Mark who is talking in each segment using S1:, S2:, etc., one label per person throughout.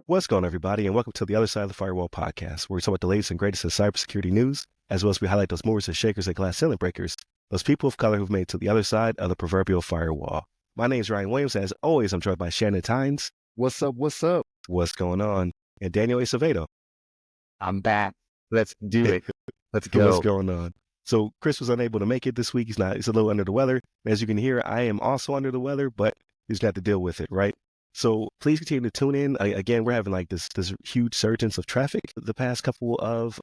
S1: What's going on, everybody, and welcome to the Other Side of the Firewall podcast, where we talk about the latest and greatest in cybersecurity news, as well as we highlight those movers and shakers and glass ceiling breakers, those people of color who've made it to the other side of the proverbial firewall. My name is Ryan Williams, and as always, I'm joined by Shannon Tynes.
S2: What's up? What's up?
S1: What's going on? And Daniel Acevedo.
S3: I'm back. Let's do it. Let's go.
S1: What's going on? So Chris was unable to make it this week. He's a little under the weather. As you can hear, I am also under the weather, but he's got to deal with it, right? So please continue to tune in. Again, we're having like this huge surgence of traffic the past couple of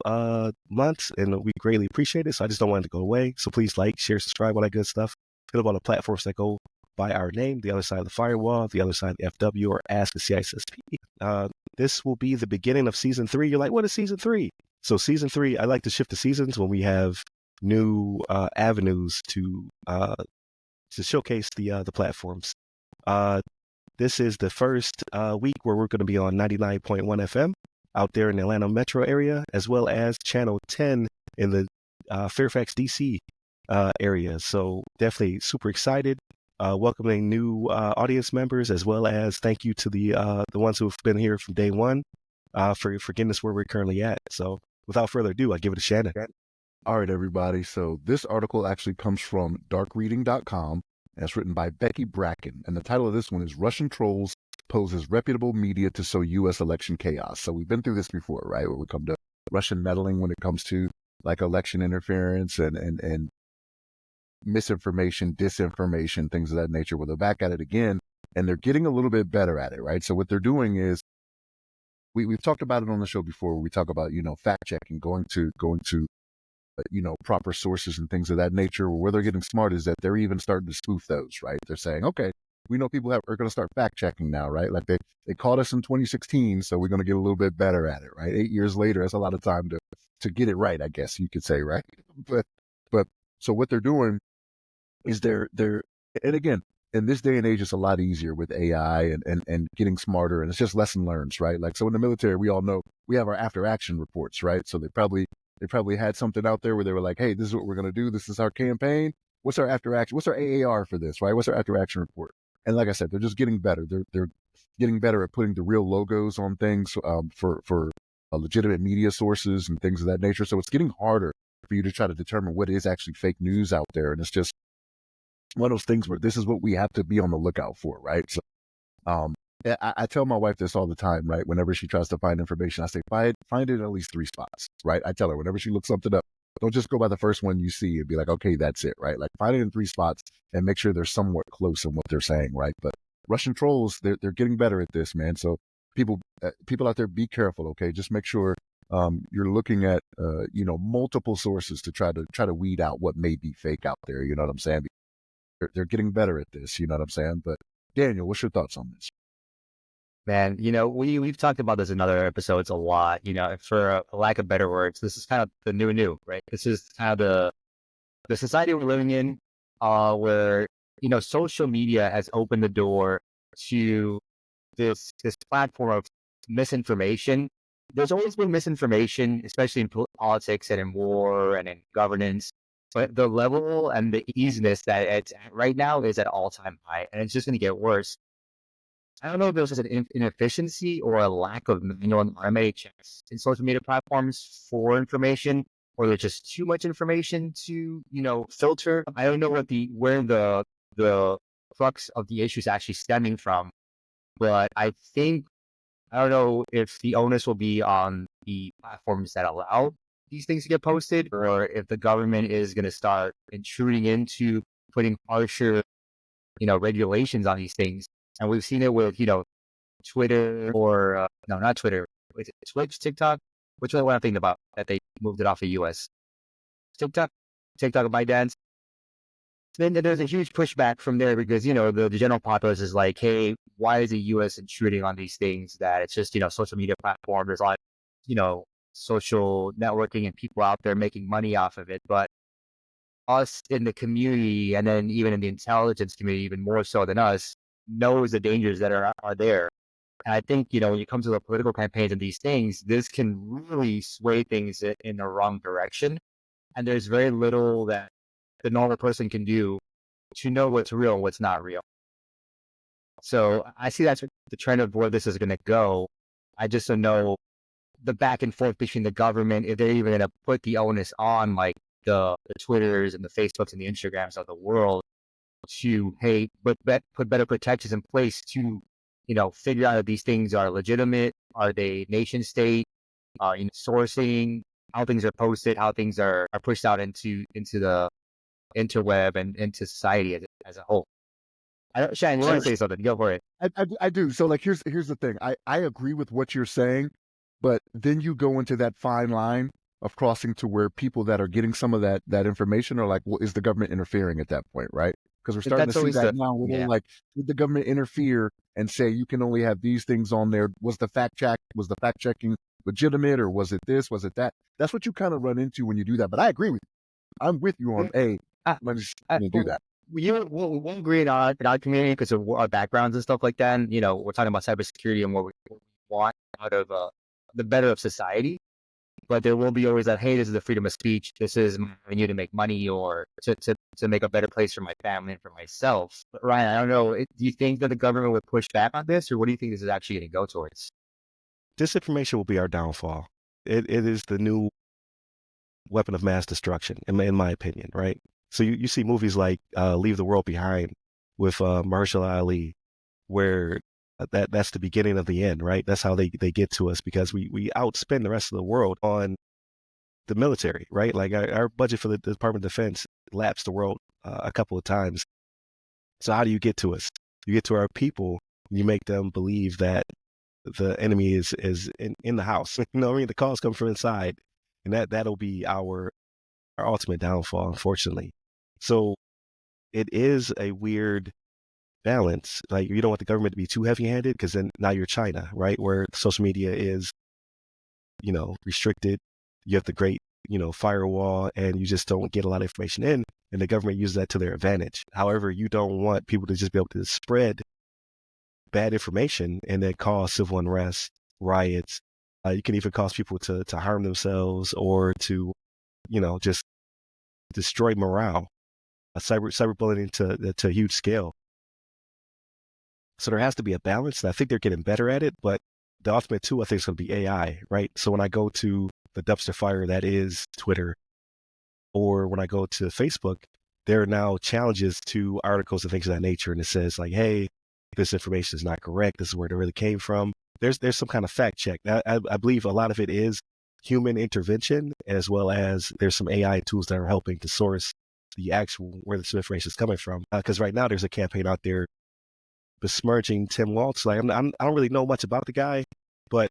S1: months, and we greatly appreciate it. So I just don't want it to go away. So please like, share, subscribe, all that good stuff. Hit up on the platforms that go by our name, The Other Side of the Firewall, The Other Side of the FW, or Ask a CISSP. This will be the beginning of season 3. You're like, what is season 3? So season 3, I like to shift the seasons when we have new avenues to showcase the platforms. This is the first week where we're going to be on 99.1 FM out there in the Atlanta metro area, as well as channel 10 in the Fairfax, DC area. So definitely super excited. Welcoming new audience members, as well as thank you to the ones who've been here from day one for getting us where we're currently at. So without further ado, I give it to Shannon.
S2: All right, everybody. So this article actually comes from darkreading.com. And it's written by Becky Bracken. And the title of this one is Russian Trolls Pose as Reputable Media to Sow U.S. Election Chaos. So we've been through this before, right? Where we come to Russian meddling when it comes to like election interference and misinformation, disinformation, things of that nature. Well, they're back at it again, and they're getting a little bit better at it, right? So what they're doing is, we've talked about it on the show before. We talk about, fact checking, going to proper sources and things of that nature. Where they're getting smart is that they're even starting to spoof those, right? They're saying, okay, we know people are going to start fact checking now, right? Like they caught us in 2016, so we're going to get a little bit better at it, right? 8 years later, that's a lot of time to get it right, I guess you could say, right? But so what they're doing is they're and again, in this day and age, it's a lot easier with AI and getting smarter, and it's just lesson learned, right? Like, so in the military, we all know we have our after action reports, right? So they probably had something out there where they were like, hey, this is what we're going to do. This is our campaign. What's our after action? What's our AAR for this, right? What's our after action report? And like I said, they're just getting better. They're getting better at putting the real logos on things for legitimate media sources and things of that nature. So it's getting harder for you to try to determine what is actually fake news out there. And it's just one of those things where this is what we have to be on the lookout for, right? So I tell my wife this all the time, right? Whenever she tries to find information, I say, find it in at least 3 spots, right? I tell her whenever she looks something up, don't just go by the first one you see and be like, okay, that's it, right? Like, find it in 3 spots and make sure they're somewhat close in what they're saying, right? But Russian trolls, they're getting better at this, man. So people out there, be careful, okay? Just make sure you're looking at multiple sources to try to weed out what may be fake out there. You know what I'm saying? They're getting better at this. You know what I'm saying? But Daniel, what's your thoughts on this?
S3: Man, we've talked about this in other episodes a lot, for a lack of better words. This is kind of the new, right? This is kind of the society we're living in, where, social media has opened the door to this platform of misinformation. There's always been misinformation, especially in politics and in war and in governance. But the level and the easiness that it's at right now is at all-time high, and it's just going to get worse. I don't know if there's just an inefficiency or a lack of manual and automated checks in social media platforms for information, or there's just too much information to, filter. I don't know where the crux of the issue is actually stemming from, but I don't know if the onus will be on the platforms that allow these things to get posted, or if the government is going to start intruding into putting harsher, regulations on these things. And we've seen it with, Twitter or, no, not Twitter. Is it Twitch, TikTok? Which one am I thinking about that they moved it off the US? TikTok of ByteDance. Then there's a huge pushback from there because, the general populace is like, hey, why is the US intruding on these things that it's just, social media platform. There's a lot, social networking and people out there making money off of it. But us in the community, and then even in the intelligence community, even more so than us, knows the dangers that are there. And I think, when it comes to the political campaigns and these things, this can really sway things in the wrong direction. And there's very little that the normal person can do to know what's real and what's not real. So I see that's the trend of where this is going to go. I just don't know the back and forth between the government, if they're even going to put the onus on like the Twitters and the Facebooks and the Instagrams of the world to, hey, put better protections in place to, figure out if these things are legitimate, are they nation state, sourcing, how things are posted, how things are pushed out into the interweb and into society as a whole. Shane, you want to say something? Go for it.
S2: I do. So like, here's the thing. I agree with what you're saying, but then you go into that fine line of crossing to where people that are getting some of that information are like, well, is the government interfering at that point, right? Because we're starting to see that now. Like, did the government interfere and say you can only have these things on there? Was the fact checking legitimate, or was it this? Was it that? That's what you kind of run into when you do that. But I agree with you. I'm with you on let's do that.
S3: We'll agree in our community because of our backgrounds and stuff like that. And, we're talking about cybersecurity and what we want out of the better of society. But there will be always that, hey, this is the freedom of speech. This is my avenue to make money or to make a better place for my family and for myself. But Ryan, I don't know. Do you think that the government would push back on this, or what do you think this is actually going to go towards?
S1: Disinformation will be our downfall. It is the new weapon of mass destruction, in my opinion, right? So you see movies like Leave the World Behind with Mahershala Ali, where that's the beginning of the end, right? That's how they get to us, because we outspend the rest of the world on the military, right? Like our budget for the Department of Defense laps the world a couple of times. So how do you get to us? You get to our people, and you make them believe that the enemy is in the house. You know what I mean? The calls come from inside, and that'll be our ultimate downfall, unfortunately. So it is a weird balance. Like, you don't want the government to be too heavy-handed, because then now you're China, right? Where social media is, restricted. You have the great, firewall, and you just don't get a lot of information in, and the government uses that to their advantage. However, you don't want people to just be able to spread bad information and then cause civil unrest, riots. You can even cause people to harm themselves, or to, just destroy morale. Cyberbullying to a huge scale. So there has to be a balance, and I think they're getting better at it. But the ultimate tool, I think, is going to be AI, right? So when I go to the dumpster fire that is Twitter, or when I go to Facebook, there are now challenges to articles and things of that nature, and it says like, hey, this information is not correct. This is where it really came from. There's some kind of fact check. I believe a lot of it is human intervention, as well as there's some AI tools that are helping to source the actual where this information is coming from. Because right now there's a campaign out there besmirching Tim Waltz. Like, I don't really know much about the guy, but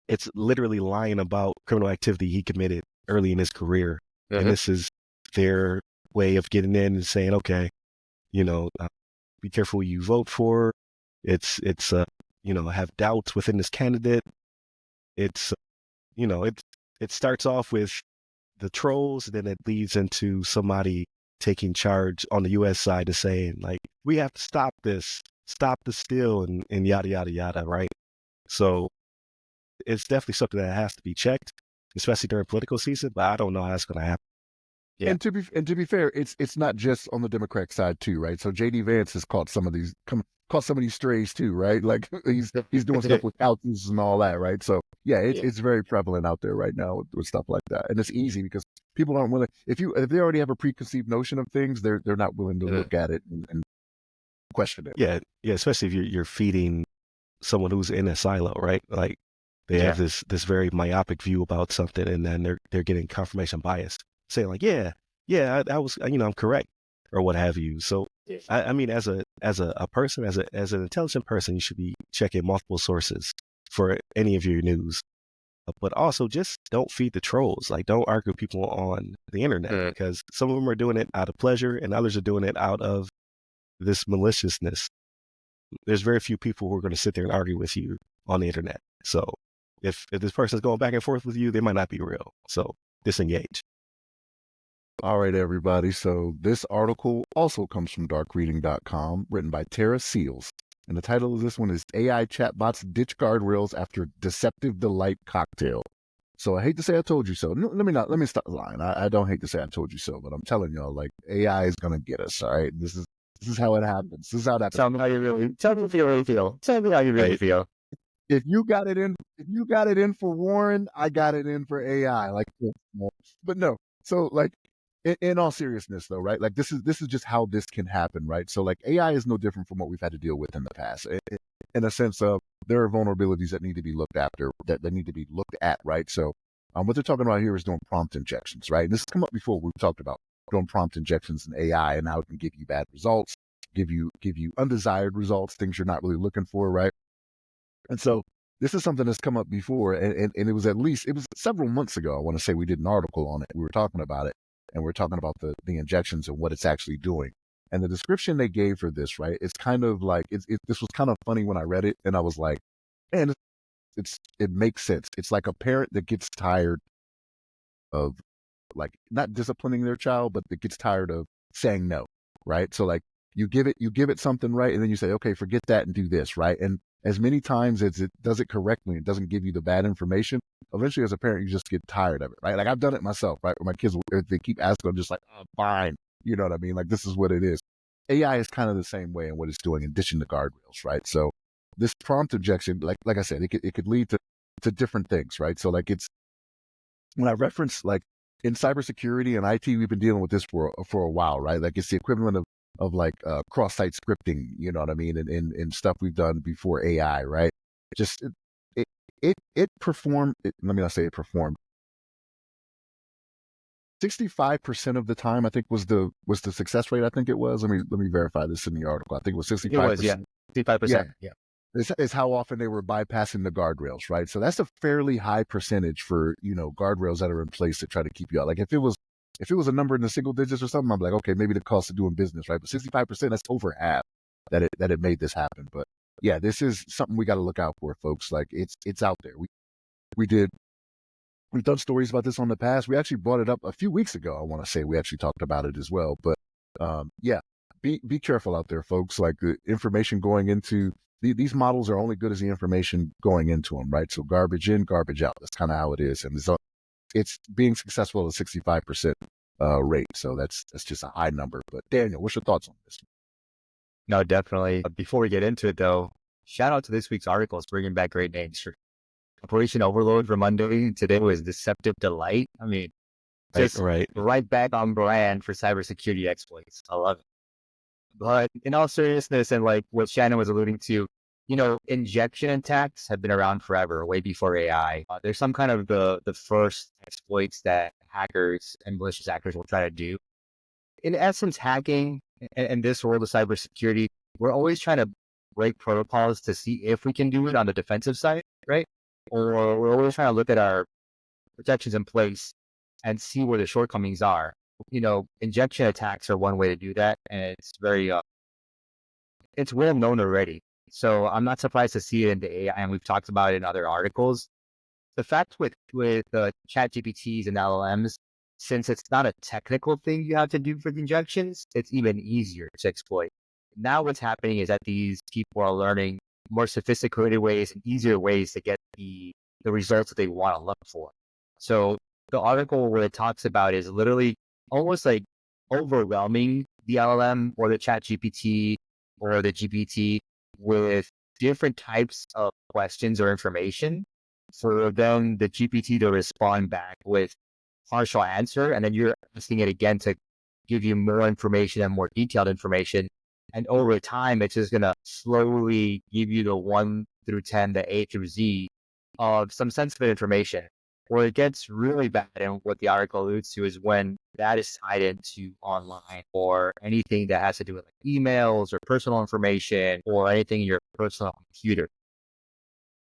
S1: it's literally lying about criminal activity he committed early in his career. And this is their way of getting in and saying, okay, be careful who you vote for. It's have doubts within this candidate. It's, it starts off with the trolls, and then it leads into somebody taking charge on the U.S. side and saying, like, we have to stop this, stop the steal, and yada, yada, yada, right? So it's definitely something that has to be checked, especially during political season, but I don't know how it's going to happen.
S2: Yeah. And to be fair, it's not just on the Democratic side too, right? So JD Vance has caught some of these strays too, right? Like he's doing stuff with couches and all that, right? So yeah, it's very prevalent out there right now with stuff like that, and it's easy because people aren't willing. If they already have a preconceived notion of things, they're not willing to look at it and question it.
S1: Yeah, especially if you're feeding someone who's in a silo, right? Like they have this very myopic view about something, and then they're getting confirmation bias, saying like, I was, I'm correct, or what have you. So, I mean, as a person, as an intelligent person, you should be checking multiple sources for any of your news. But also, just don't feed the trolls. Like, don't argue with people on the internet, because some of them are doing it out of pleasure, and others are doing it out of this maliciousness. There's very few people who are going to sit there and argue with you on the internet. So, if this person's going back and forth with you, they might not be real. So, disengage.
S2: All right, everybody. So this article also comes from darkreading.com, written by Tara Seals. And the title of this one is AI Chatbots Ditch Guardrails After Deceptive Delight Cocktail. So I hate to say I told you so. No, let me stop lying. I don't hate to say I told you so, but I'm telling y'all, like AI is gonna get us. All right, this is how it happens. This is how it happens.
S3: Tell me how you really, tell me if you really feel. Tell me how you really
S1: Right.
S3: feel.
S2: If you got it in for Warren, I got it in for AI. Like, but no. So like, in all seriousness though, right? Like this is just how this can happen, right? So like AI is no different from what we've had to deal with in the past, in a sense of there are vulnerabilities that need to be looked after, that need to be looked at, right? So what they're talking about here is doing prompt injections, right? And this has come up before. We've talked about doing prompt injections in AI and how it can give you bad results, give you undesired results, things you're not really looking for, right? And so this is something that's come up before, and it was several months ago. I want to say we did an article on it. We were talking about it, and we are talking about the injections and what it's actually doing. And the description they gave for this, right? It's kind of like this was kind of funny when I read it, and I was like, man, it makes sense. It's like a parent that gets tired of like not disciplining their child, but that gets tired of saying no, right? So like you give it something right, and then you say, okay, forget that and do this, right? And as many times as it does it correctly, it doesn't give you the bad information. Eventually, as a parent, you just get tired of it, right? Like I've done it myself, right? Where my kids, if they keep asking, I'm just like, oh, fine, you know what I mean? Like this is what it is. AI is kind of the same way in what it's doing, in ditching the guardrails, right? So this prompt injection, like I said, it could lead to different things, right? So like it's when I reference like in cybersecurity and IT, we've been dealing with this for a while, right? Like it's the equivalent of like cross-site scripting, you know what I mean, and stuff we've done before AI, right? Just it performed. Let me not say it performed. 65% of the time, I think was the success rate. I think it was. Let me verify this in the article. I think it was
S3: It was,
S2: 65%.
S3: yeah, 55%. Yeah.
S2: Is how often they were bypassing the guardrails, right? So that's a fairly high percentage for guardrails that are in place to try to keep you out. Like if it was a number in the single digits or something, I'm like, okay, maybe the cost of doing business, right? But 65%, that's over half that it made this happen. But yeah, this is something we got to look out for, folks. Like it's out there. We've done stories about this on the past. We actually brought it up a few weeks ago. I want to say we actually talked about it as well. But yeah, be careful out there, folks. Like the information going into these models are only good as the information going into them, right? So garbage in, garbage out. That's kind of how it is, and it's being successful at a 65% rate. So that's just a high number. But Daniel, what's your thoughts on this?
S3: No, definitely. Before we get into it, though, shout out to this week's article. It's bringing back great names. Operation Overload for Monday. Today was Deceptive Delight. I mean, just right back on brand for cybersecurity exploits. I love it. But in all seriousness, and like what Shannon was alluding to, injection attacks have been around forever, way before AI. There's some kind of the first exploits that hackers and malicious actors will try to do. In essence, hacking and this world of cybersecurity, we're always trying to break protocols to see if we can do it on the defensive side, right? Or we're always trying to look at our protections in place and see where the shortcomings are. Injection attacks are one way to do that, and it's very it's well known already. So I'm not surprised to see it in the AI, and we've talked about it in other articles. The fact with chat GPTs and LLMs, since it's not a technical thing you have to do for the injections, it's even easier to exploit. Now what's happening is that these people are learning more sophisticated ways and easier ways to get the results that they want to look for. So the article where it talks about is literally almost like overwhelming the LLM or the chat GPT or the GPT with different types of questions or information for then the GPT to respond back with partial answer, and then you're asking it again to give you more information and more detailed information. And over time, it's just going to slowly give you the 1 through 10, the A through Z of some sensitive information. Where it gets really bad, and what the article alludes to, is when that is tied into online or anything that has to do with like emails or personal information or anything in your personal computer.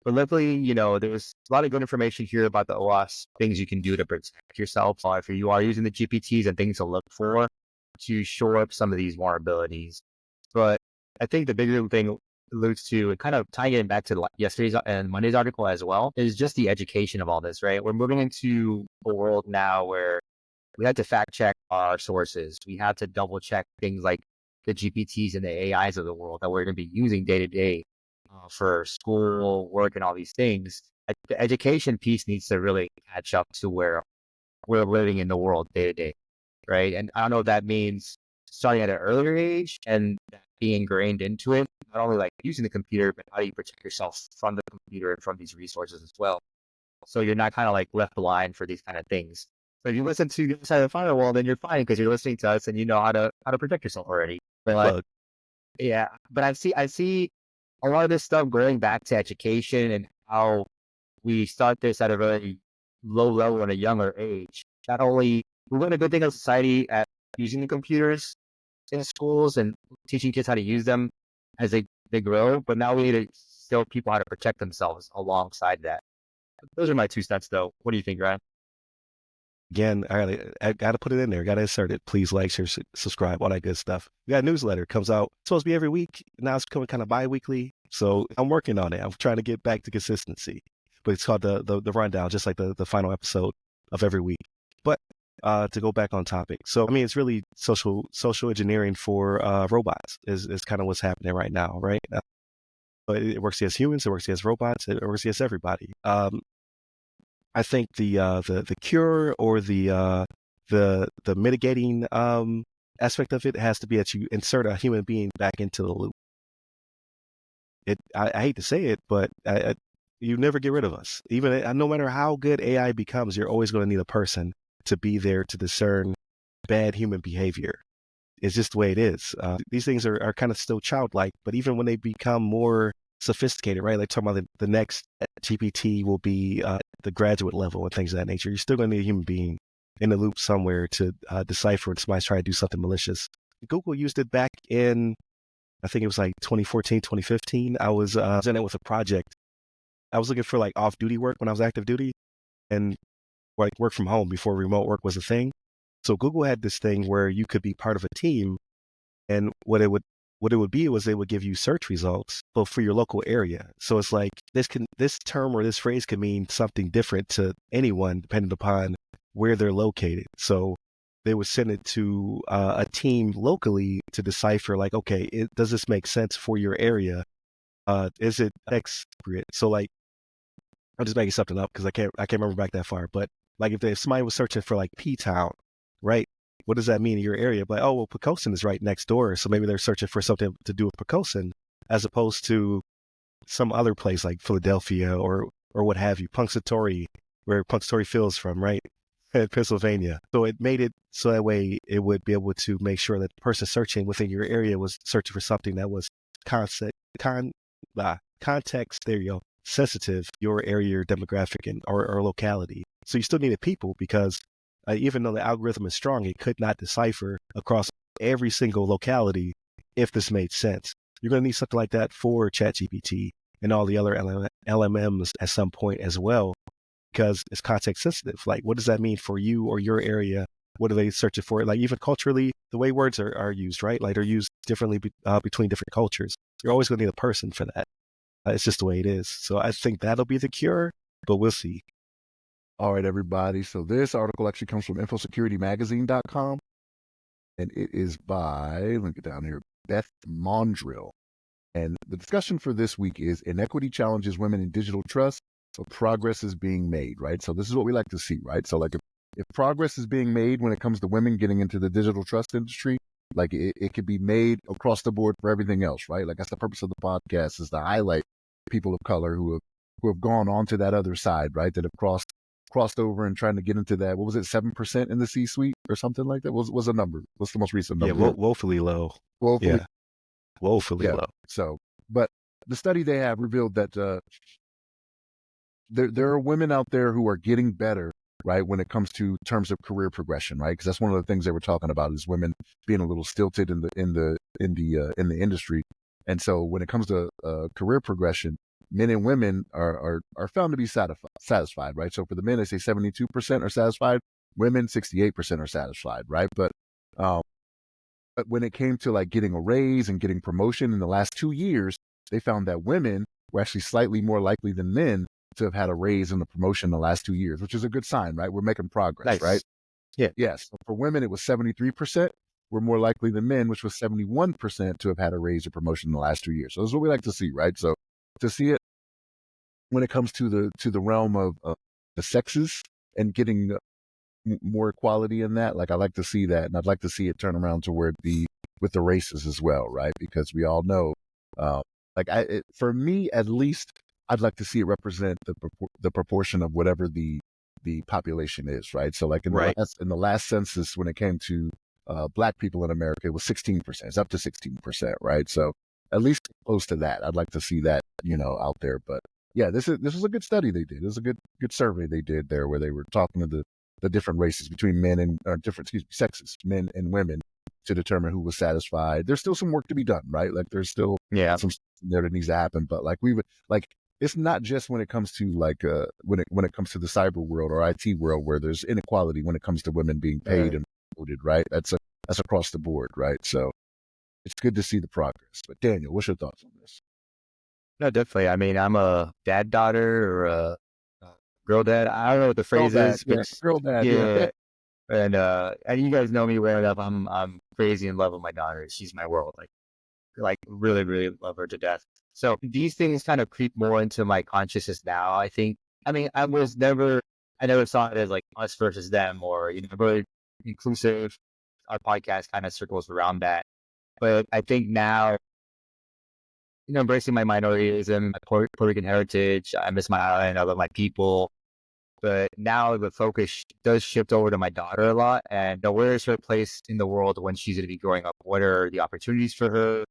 S3: But luckily, there's a lot of good information here about the OS, things you can do to protect yourself if you are using the GPTs, and things to look for to shore up some of these vulnerabilities. But I think the bigger thing alludes to, and kind of tying it back to yesterday's and Monday's article as well, is just the education of all this, right? We're moving into a world now where we have to fact check our sources. We have to double check things like the GPTs and the AIs of the world that we're going to be using day to day for school, work, and all these things. the education piece needs to really catch up to where we're living in the world day to day, right? And I don't know if that means starting at an earlier age and being ingrained into it, not only like using the computer, but how do you protect yourself from the computer and from these resources as well? So you're not kind of like left blind for these kind of things. So if you listen to the other side of the firewall, then you're fine because you're listening to us and you know how to protect yourself already. But like,
S1: Look,
S3: yeah, but I see a lot of this stuff going back to education and how we start this at a very low level at a younger age. Not only we're doing a good thing as a society at using the computers in schools and teaching kids how to use them as they grow, but now we need to show people how to protect themselves alongside that. Those are my 2 cents, though. What do you think, Ryan?
S1: again, I gotta put it in there. Gotta insert it. Please like, share, subscribe, all that good stuff. We got a newsletter comes out. It's supposed to be every week. Now it's coming kind of bi-weekly. So I'm working on it. I'm trying to get back to consistency. But it's called the rundown, just like the final episode of every week. But to go back on topic. So I mean it's really social engineering for robots is kind of what's happening right now, right? But it works against humans, it works against robots, it works against everybody. I think the cure or the mitigating aspect of it has to be that you insert a human being back into the loop. I hate to say it, but you never get rid of us. Even no matter how good AI becomes, you're always going to need a person to be there to discern bad human behavior. It's just the way it is. These things are kind of still childlike, but even when they become more sophisticated, right? Like talking about the next GPT will be the graduate level and things of that nature. You're still going to need a human being in the loop somewhere to decipher when somebody's trying to do something malicious. Google used it back in, I think it was like 2014, 2015. I was in it with a project. I was looking for like off-duty work when I was active duty and like work from home before remote work was a thing. So Google had this thing where you could be part of a team, and what it would be was they would give you search results, but for your local area. So it's like this term or this phrase can mean something different to anyone depending upon where they're located. So they would send it to a team locally to decipher, like, okay, does this make sense for your area? Is it appropriate? So like, I'm just making something up because I can't remember back that far. But like if somebody was searching for like P Town, right? What does that mean in your area? But oh well, Pocosin is right next door, so maybe they're searching for something to do with Pocosin, as opposed to some other place like Philadelphia or what have you, Punxsutawney, where Punxsutawney Phil's from, right? In Pennsylvania. So it made it so that way it would be able to make sure that the person searching within your area was searching for something that was context, there you go, sensitive, your area, your demographic, and or locality. So you still needed people because even though the algorithm is strong, it could not decipher across every single locality if this made sense. You're going to need something like that for ChatGPT and all the other LMMs at some point as well, because it's context sensitive. Like, what does that mean for you or your area? What are they searching for? Like, even culturally, the way words are used, right? Like, they're used differently between different cultures. You're always going to need a person for that. It's just the way it is. So I think that'll be the cure, but we'll see.
S2: All right, everybody. So this article actually comes from infosecurity-magazine.com, and it is by, let me get down here, Beth Mondrill. And the discussion for this week is inequity challenges women in digital trust, so progress is being made, right? So this is what we like to see, right? So like if progress is being made when it comes to women getting into the digital trust industry, like it could be made across the board for everything else, right? Like that's the purpose of the podcast, is to highlight people of color who have gone on to that other side, right? That have crossed over and trying to get into that. What was it, 7% in the C-suite or something like that? Was a number? What's the most recent number?
S1: Yeah, woefully low.
S2: Woefully,
S1: Yeah, woefully
S2: yeah.
S1: low.
S2: So, but the study they have revealed that there are women out there who are getting better, right, when it comes to terms of career progression, right? Because that's one of the things they were talking about is women being a little stilted in the industry. And so when it comes to career progression, men and women are found to be satisfied, right? So for the men, they say 72% are satisfied. Women, 68% are satisfied, right? But when it came to like getting a raise and getting promotion in the last 2 years, they found that women were actually slightly more likely than men to have had a raise and a promotion in the last 2 years, which is a good sign, right? We're making progress,
S3: Nice.
S2: right?
S3: Yeah.
S2: Yes. So for women, it was 73% were more likely than men, which was 71% to have had a raise or promotion in the last 2 years. So this is what we like to see, right? So to see it when it comes to the realm of the sexes and getting more equality in that. Like I like to see that, and I'd like to see it turn around to where it be with the races as well, right? Because we all know, uh, for me at least, I'd like to see it represent the proportion of whatever the population is, right? So like
S1: Right.
S2: in the last census, when it came to Black people in America, it was 16%. It's up to 16%, right? So at least close to that. I'd like to see that, out there. But yeah, this is a good study they did. It was a good survey they did there, where they were talking to the different races between men and different, sexes, men and women, to determine who was satisfied. There's still some work to be done, right? Like there's still
S3: Yeah.
S2: some stuff in there that needs to happen. But like we would like, it's not just when it comes to like when it comes to the cyber world or IT world, where there's inequality when it comes to women being paid and voted, right? That's across the board, right? So it's good to see the progress. But Daniel, what's your thoughts on this?
S3: No, definitely. I mean, I'm a dad daughter or a girl dad. I don't know what the
S2: Girl
S3: phrase
S2: dad,
S3: is,
S2: yeah,
S3: but
S2: girl dad, yeah.
S3: yeah. And you guys know me well enough. I'm crazy in love with my daughter. She's my world. Like really, really love her to death. So these things kind of creep more into my consciousness now. I think. I mean, I never saw it as like us versus them, or really inclusive. Our podcast kind of circles around that. But I think now, embracing my minorityism, my Puerto Rican heritage, I miss my island, I love my people. But now the focus does shift over to my daughter a lot, and where is her place in the world when she's going to be growing up? What are the opportunities for her?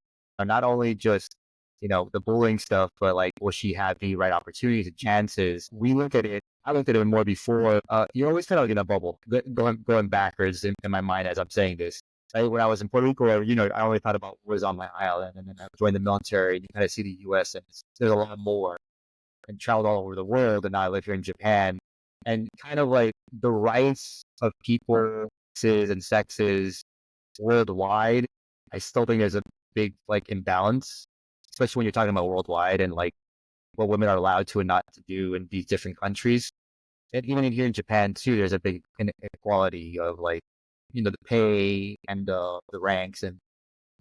S3: Not only just, the bullying stuff, but like, will she have the right opportunities and chances? I looked at it more before. You're always kind of in a bubble, going backwards in my mind as I'm saying this. Right? When I was in Puerto Rico, I only thought about what was on my island, and then I joined the military, and you kind of see the U.S., and there's a lot more, and traveled all over the world, and now I live here in Japan. And kind of like the rights of people, races, and sexes worldwide, I still think there's a big like imbalance, especially when you're talking about worldwide and like what women are allowed to and not to do in these different countries. And even here in Japan too, there's a big inequality of like, the pay and the ranks and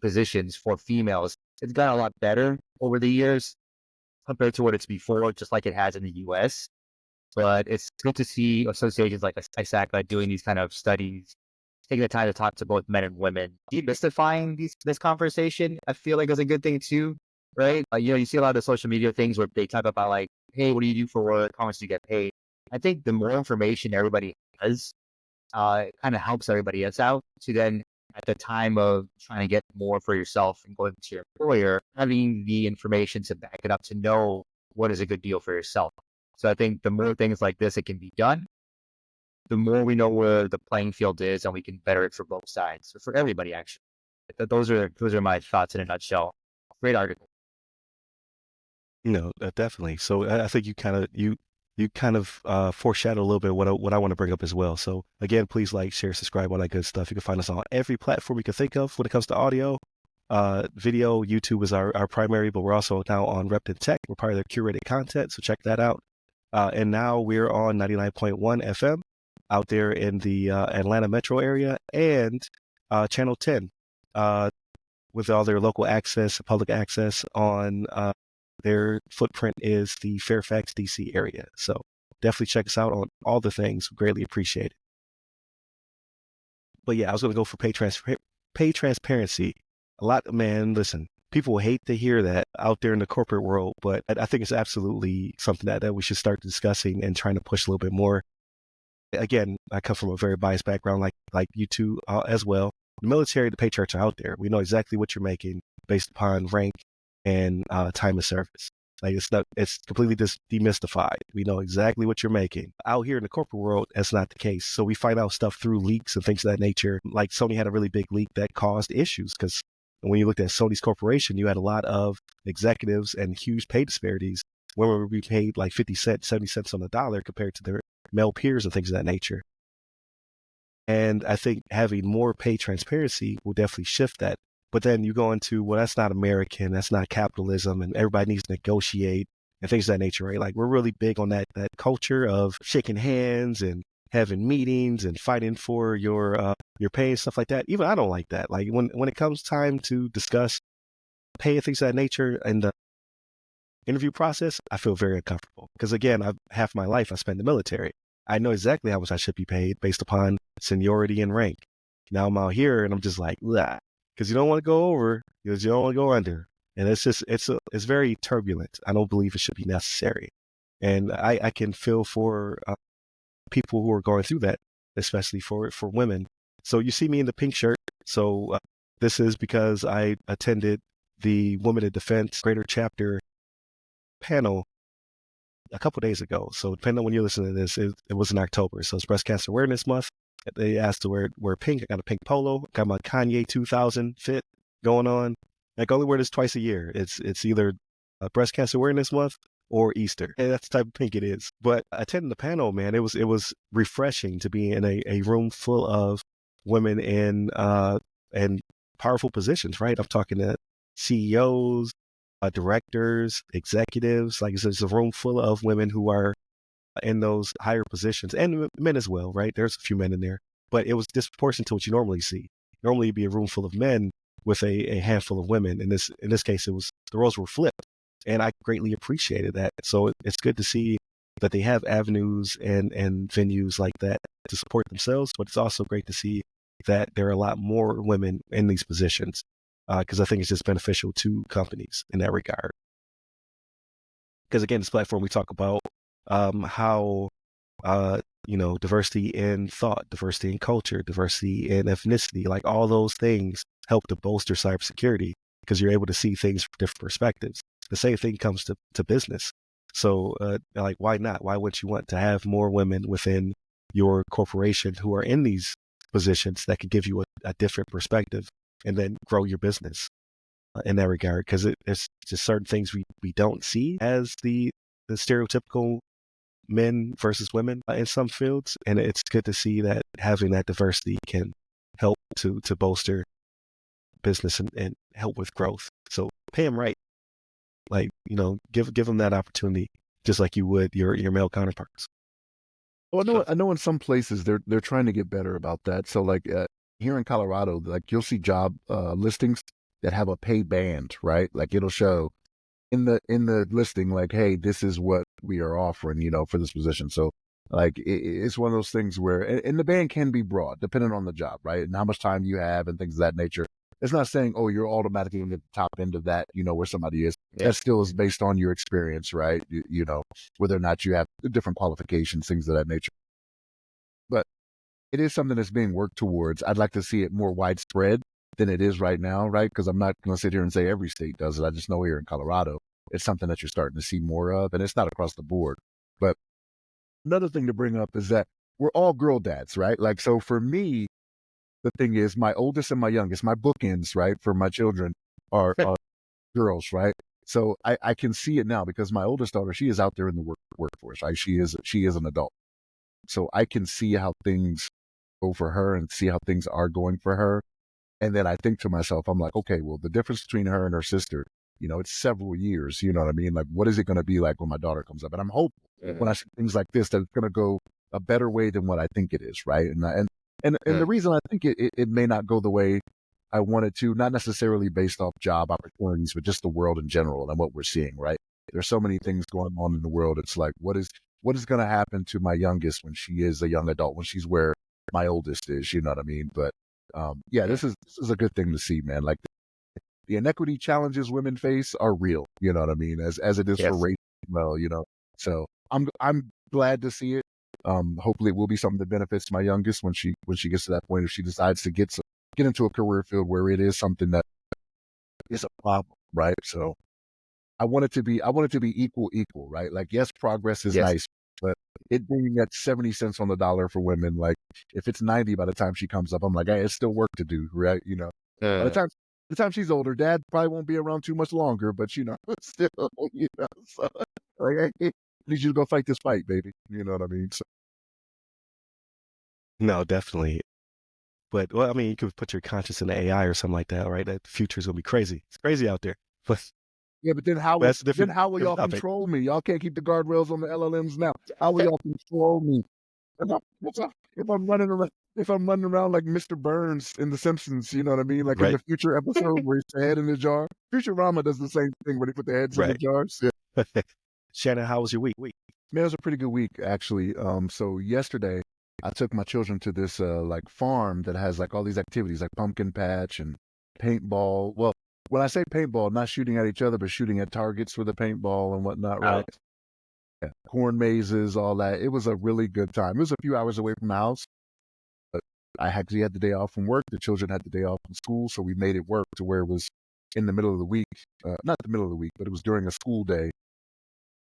S3: positions for females. It's gotten a lot better over the years compared to what it's before, just like it has in the US. But it's good to see associations like ISACA doing these kind of studies, taking the time to talk to both men and women, demystifying this conversation. I feel like is a good thing too, right? You see a lot of the social media things where they talk about like, hey, what do you do for work? How much do you get paid? I think the more information everybody has, it kind of helps everybody else out to then at the time of trying to get more for yourself and going to your employer, having the information to back it up to know what is a good deal for yourself. So I think the more things like this it can be done, the more we know where the playing field is, and we can better it for both sides, or for everybody actually. Those are my thoughts in a nutshell. Great article.
S1: Definitely. So I think you kind of foreshadow a little bit what I want to bring up as well. So again, please like, share, subscribe, all that good stuff. You can find us on every platform you can think of when it comes to audio. Video, YouTube is our primary, but we're also now on Repton Tech. We're part of their curated content, so check that out. And now we're on 99.1 FM out there in the Atlanta metro area, and Channel 10 with all their local access, public access on their footprint is the Fairfax, DC area. So definitely check us out on all the things. Greatly appreciate it. But yeah, I was going to go for pay transparency. A lot, man, listen, people will hate to hear that out there in the corporate world, but I think it's absolutely something that we should start discussing and trying to push a little bit more. Again, I come from a very biased background, like you two as well. The military, the pay charts are out there. We know exactly what you're making based upon rank and time of service. Like it's completely demystified. We know exactly what you're making. Out here in the corporate world, that's not the case. So we find out stuff through leaks and things of that nature. Like Sony had a really big leak that caused issues because when you looked at Sony's corporation, you had a lot of executives and huge pay disparities. Women would be paid like 50 cents, 70 cents on the dollar compared to their male peers and things of that nature. And I think having more pay transparency will definitely shift that. But then you go into, well, that's not American, that's not capitalism, and everybody needs to negotiate and things of that nature, right? Like we're really big on that culture of shaking hands and having meetings and fighting for your pay and stuff like that. Even I don't like that. Like when it comes time to discuss pay and things of that nature and interview process, I feel very uncomfortable because again, half my life I spent in the military. I know exactly how much I should be paid based upon seniority and rank. Now I'm out here and I'm just like, because you don't want to go over, because you don't want to go under, and it's just it's very turbulent. I don't believe it should be necessary, and I can feel for people who are going through that, especially for women. So you see me in the pink shirt. So this is because I attended the Women in Defense Greater Chapter panel a couple days ago. So depending on when you're listening to this, it was in October. So it's Breast Cancer Awareness Month. They asked to wear pink. I got a pink polo. Got my Kanye 2000 fit going on. Like I only wear this twice a year. It's either Breast Cancer Awareness Month or Easter. And that's the type of pink it is. But attending the panel, man, it was refreshing to be in a room full of women in and powerful positions, right? I'm talking to CEOs, directors, executives. Like I said, it's a room full of women who are in those higher positions, and men as well, right? There's a few men in there, but it was disproportionate to what you normally see. Normally, it'd be a room full of men with a handful of women. In this case, it was the roles were flipped, and I greatly appreciated that. So it's good to see that they have avenues and venues like that to support themselves, but it's also great to see that there are a lot more women in these positions because I think it's just beneficial to companies in that regard. Because again, this platform we talk about how diversity in thought, diversity in culture, diversity in ethnicity, like all those things help to bolster cybersecurity because you're able to see things from different perspectives. The same thing comes to business. So like, why not? Why wouldn't you want to have more women within your corporation who are in these positions that could give you a different perspective and then grow your business in that regard? Because it's just certain things we don't see as the stereotypical men versus women in some fields, and it's good to see that having that diversity can help to bolster business and help with growth. So pay them right, like give them that opportunity, just like you would your male counterparts.
S2: Well, I know in some places they're trying to get better about that. So like here in Colorado, like you'll see job listings that have a pay band, right? Like it'll show in the listing, like, hey, this is what we are offering, for this position. So like it's one of those things where, and the band can be broad depending on the job, right? And how much time you have and things of that nature. It's not saying, oh, you're automatically at the top end of that, where somebody is.
S3: Yeah.
S2: That still is based on your experience, right? Whether or not you have different qualifications, things of that nature. But it is something that's being worked towards. I'd like to see it more widespread than it is right now, right? Because I'm not going to sit here and say every state does it. I just know here in Colorado, it's something that you're starting to see more of, and it's not across the board. But another thing to bring up is that we're all girl dads, right? Like, so for me, the thing is my oldest and my youngest, my bookends, right, for my children are girls, right? So I can see it now because my oldest daughter, she is out there in the workforce, right? She is an adult. So I can see how things go for her and see how things are going for her. And then I think to myself, I'm like, okay, well, the difference between her and her sister, it's several years, you know what I mean? Like, what is it going to be like when my daughter comes up? And I'm hopeful when I see things like this, that it's going to go a better way than what I think it is, right? And the reason I think it may not go the way I want it to, not necessarily based off job opportunities, but just the world in general and what we're seeing, right? There's so many things going on in the world. It's like, what is going to happen to my youngest when she is a young adult, when she's where my oldest is, you know what I mean? But this is a good thing to see, man. Like the inequity challenges women face are real, you know what I mean? As it is for race, well, So I'm glad to see it. Hopefully it will be something that benefits my youngest when she gets to that point, if she decides to get into a career field where it is something that is a problem, right? So I want it to be equal, right? Like, yes, progress is nice, but it being at 70 cents on the dollar for women, like if it's 90 by the time she comes up, I'm like, hey, it's still work to do, right? By the time she's older, dad probably won't be around too much longer, but still, so like, I need you to go fight this fight, baby. You know what I mean? So,
S1: No, definitely. But well, I mean, you could put your conscience in the AI or something like that, right? That the future is gonna be crazy. It's crazy out there. But
S2: yeah, but then how
S1: that's different.
S2: how will y'all
S1: Topic.
S2: control me? Y'all can't keep the guardrails on the LLMs now. How will y'all control me? If I'm running around like Mr. Burns in The Simpsons, you know what I mean? Like in
S1: Right.
S2: the future episode where he's the head in the jar. Futurama does the same thing where they put the heads in the
S1: Right.
S2: jars. Yeah.
S1: Shannon, how was your week?
S2: Man, it was a pretty good week actually. So yesterday I took my children to this like farm that has like all these activities like pumpkin patch and paintball. Well, when I say paintball, not shooting at each other, but shooting at targets with a paintball and whatnot, right?
S3: Out.
S2: Yeah. Corn mazes, all that. It was a really good time. It was a few hours away from the house, but I actually had the day off from work. The children had the day off from school, so we made it work to where it was in the middle of the week. Not the middle of the week, but it was during a school day.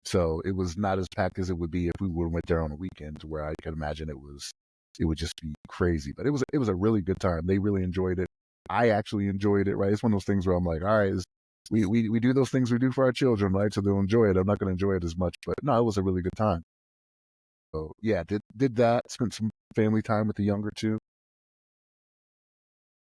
S2: So it was not as packed as it would be if we would have went there on a weekend, to where I could imagine it would just be crazy. But it was a really good time. They really enjoyed it. I actually enjoyed it. Right, it's one of those things where I'm like, all right, we do those things we do for our children, right? So they'll enjoy it. I'm not going to enjoy it as much, but no, it was a really good time. So yeah, did that. Spent some family time with the younger two.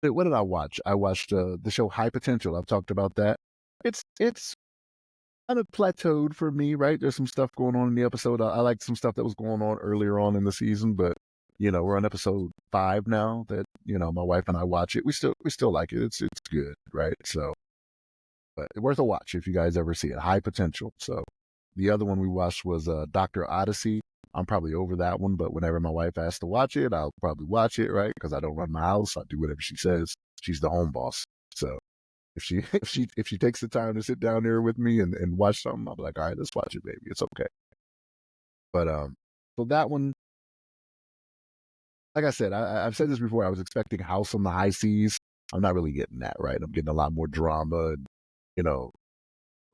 S2: What did I watch? I watched the show High Potential. I've talked about that. It's kind of plateaued for me, right? There's some stuff going on in the episode. I liked some stuff that was going on earlier on in the season, but we're on episode 5 now. That my wife and I watch it. We still like it. It's good, right? So, but it's worth a watch if you guys ever see it. High Potential. So, the other one we watched was Doctor Odyssey. I'm probably over that one, but whenever my wife asks to watch it, I'll probably watch it, right? Because I don't run my house. I do whatever she says. She's the home boss. So if she if she takes the time to sit down there with me and watch something, I'll be like, all right, let's watch it, baby. It's okay. But so that one, like I said, I've said this before. I was expecting House on the High Seas. I'm not really getting that, right? I'm getting a lot more drama and you know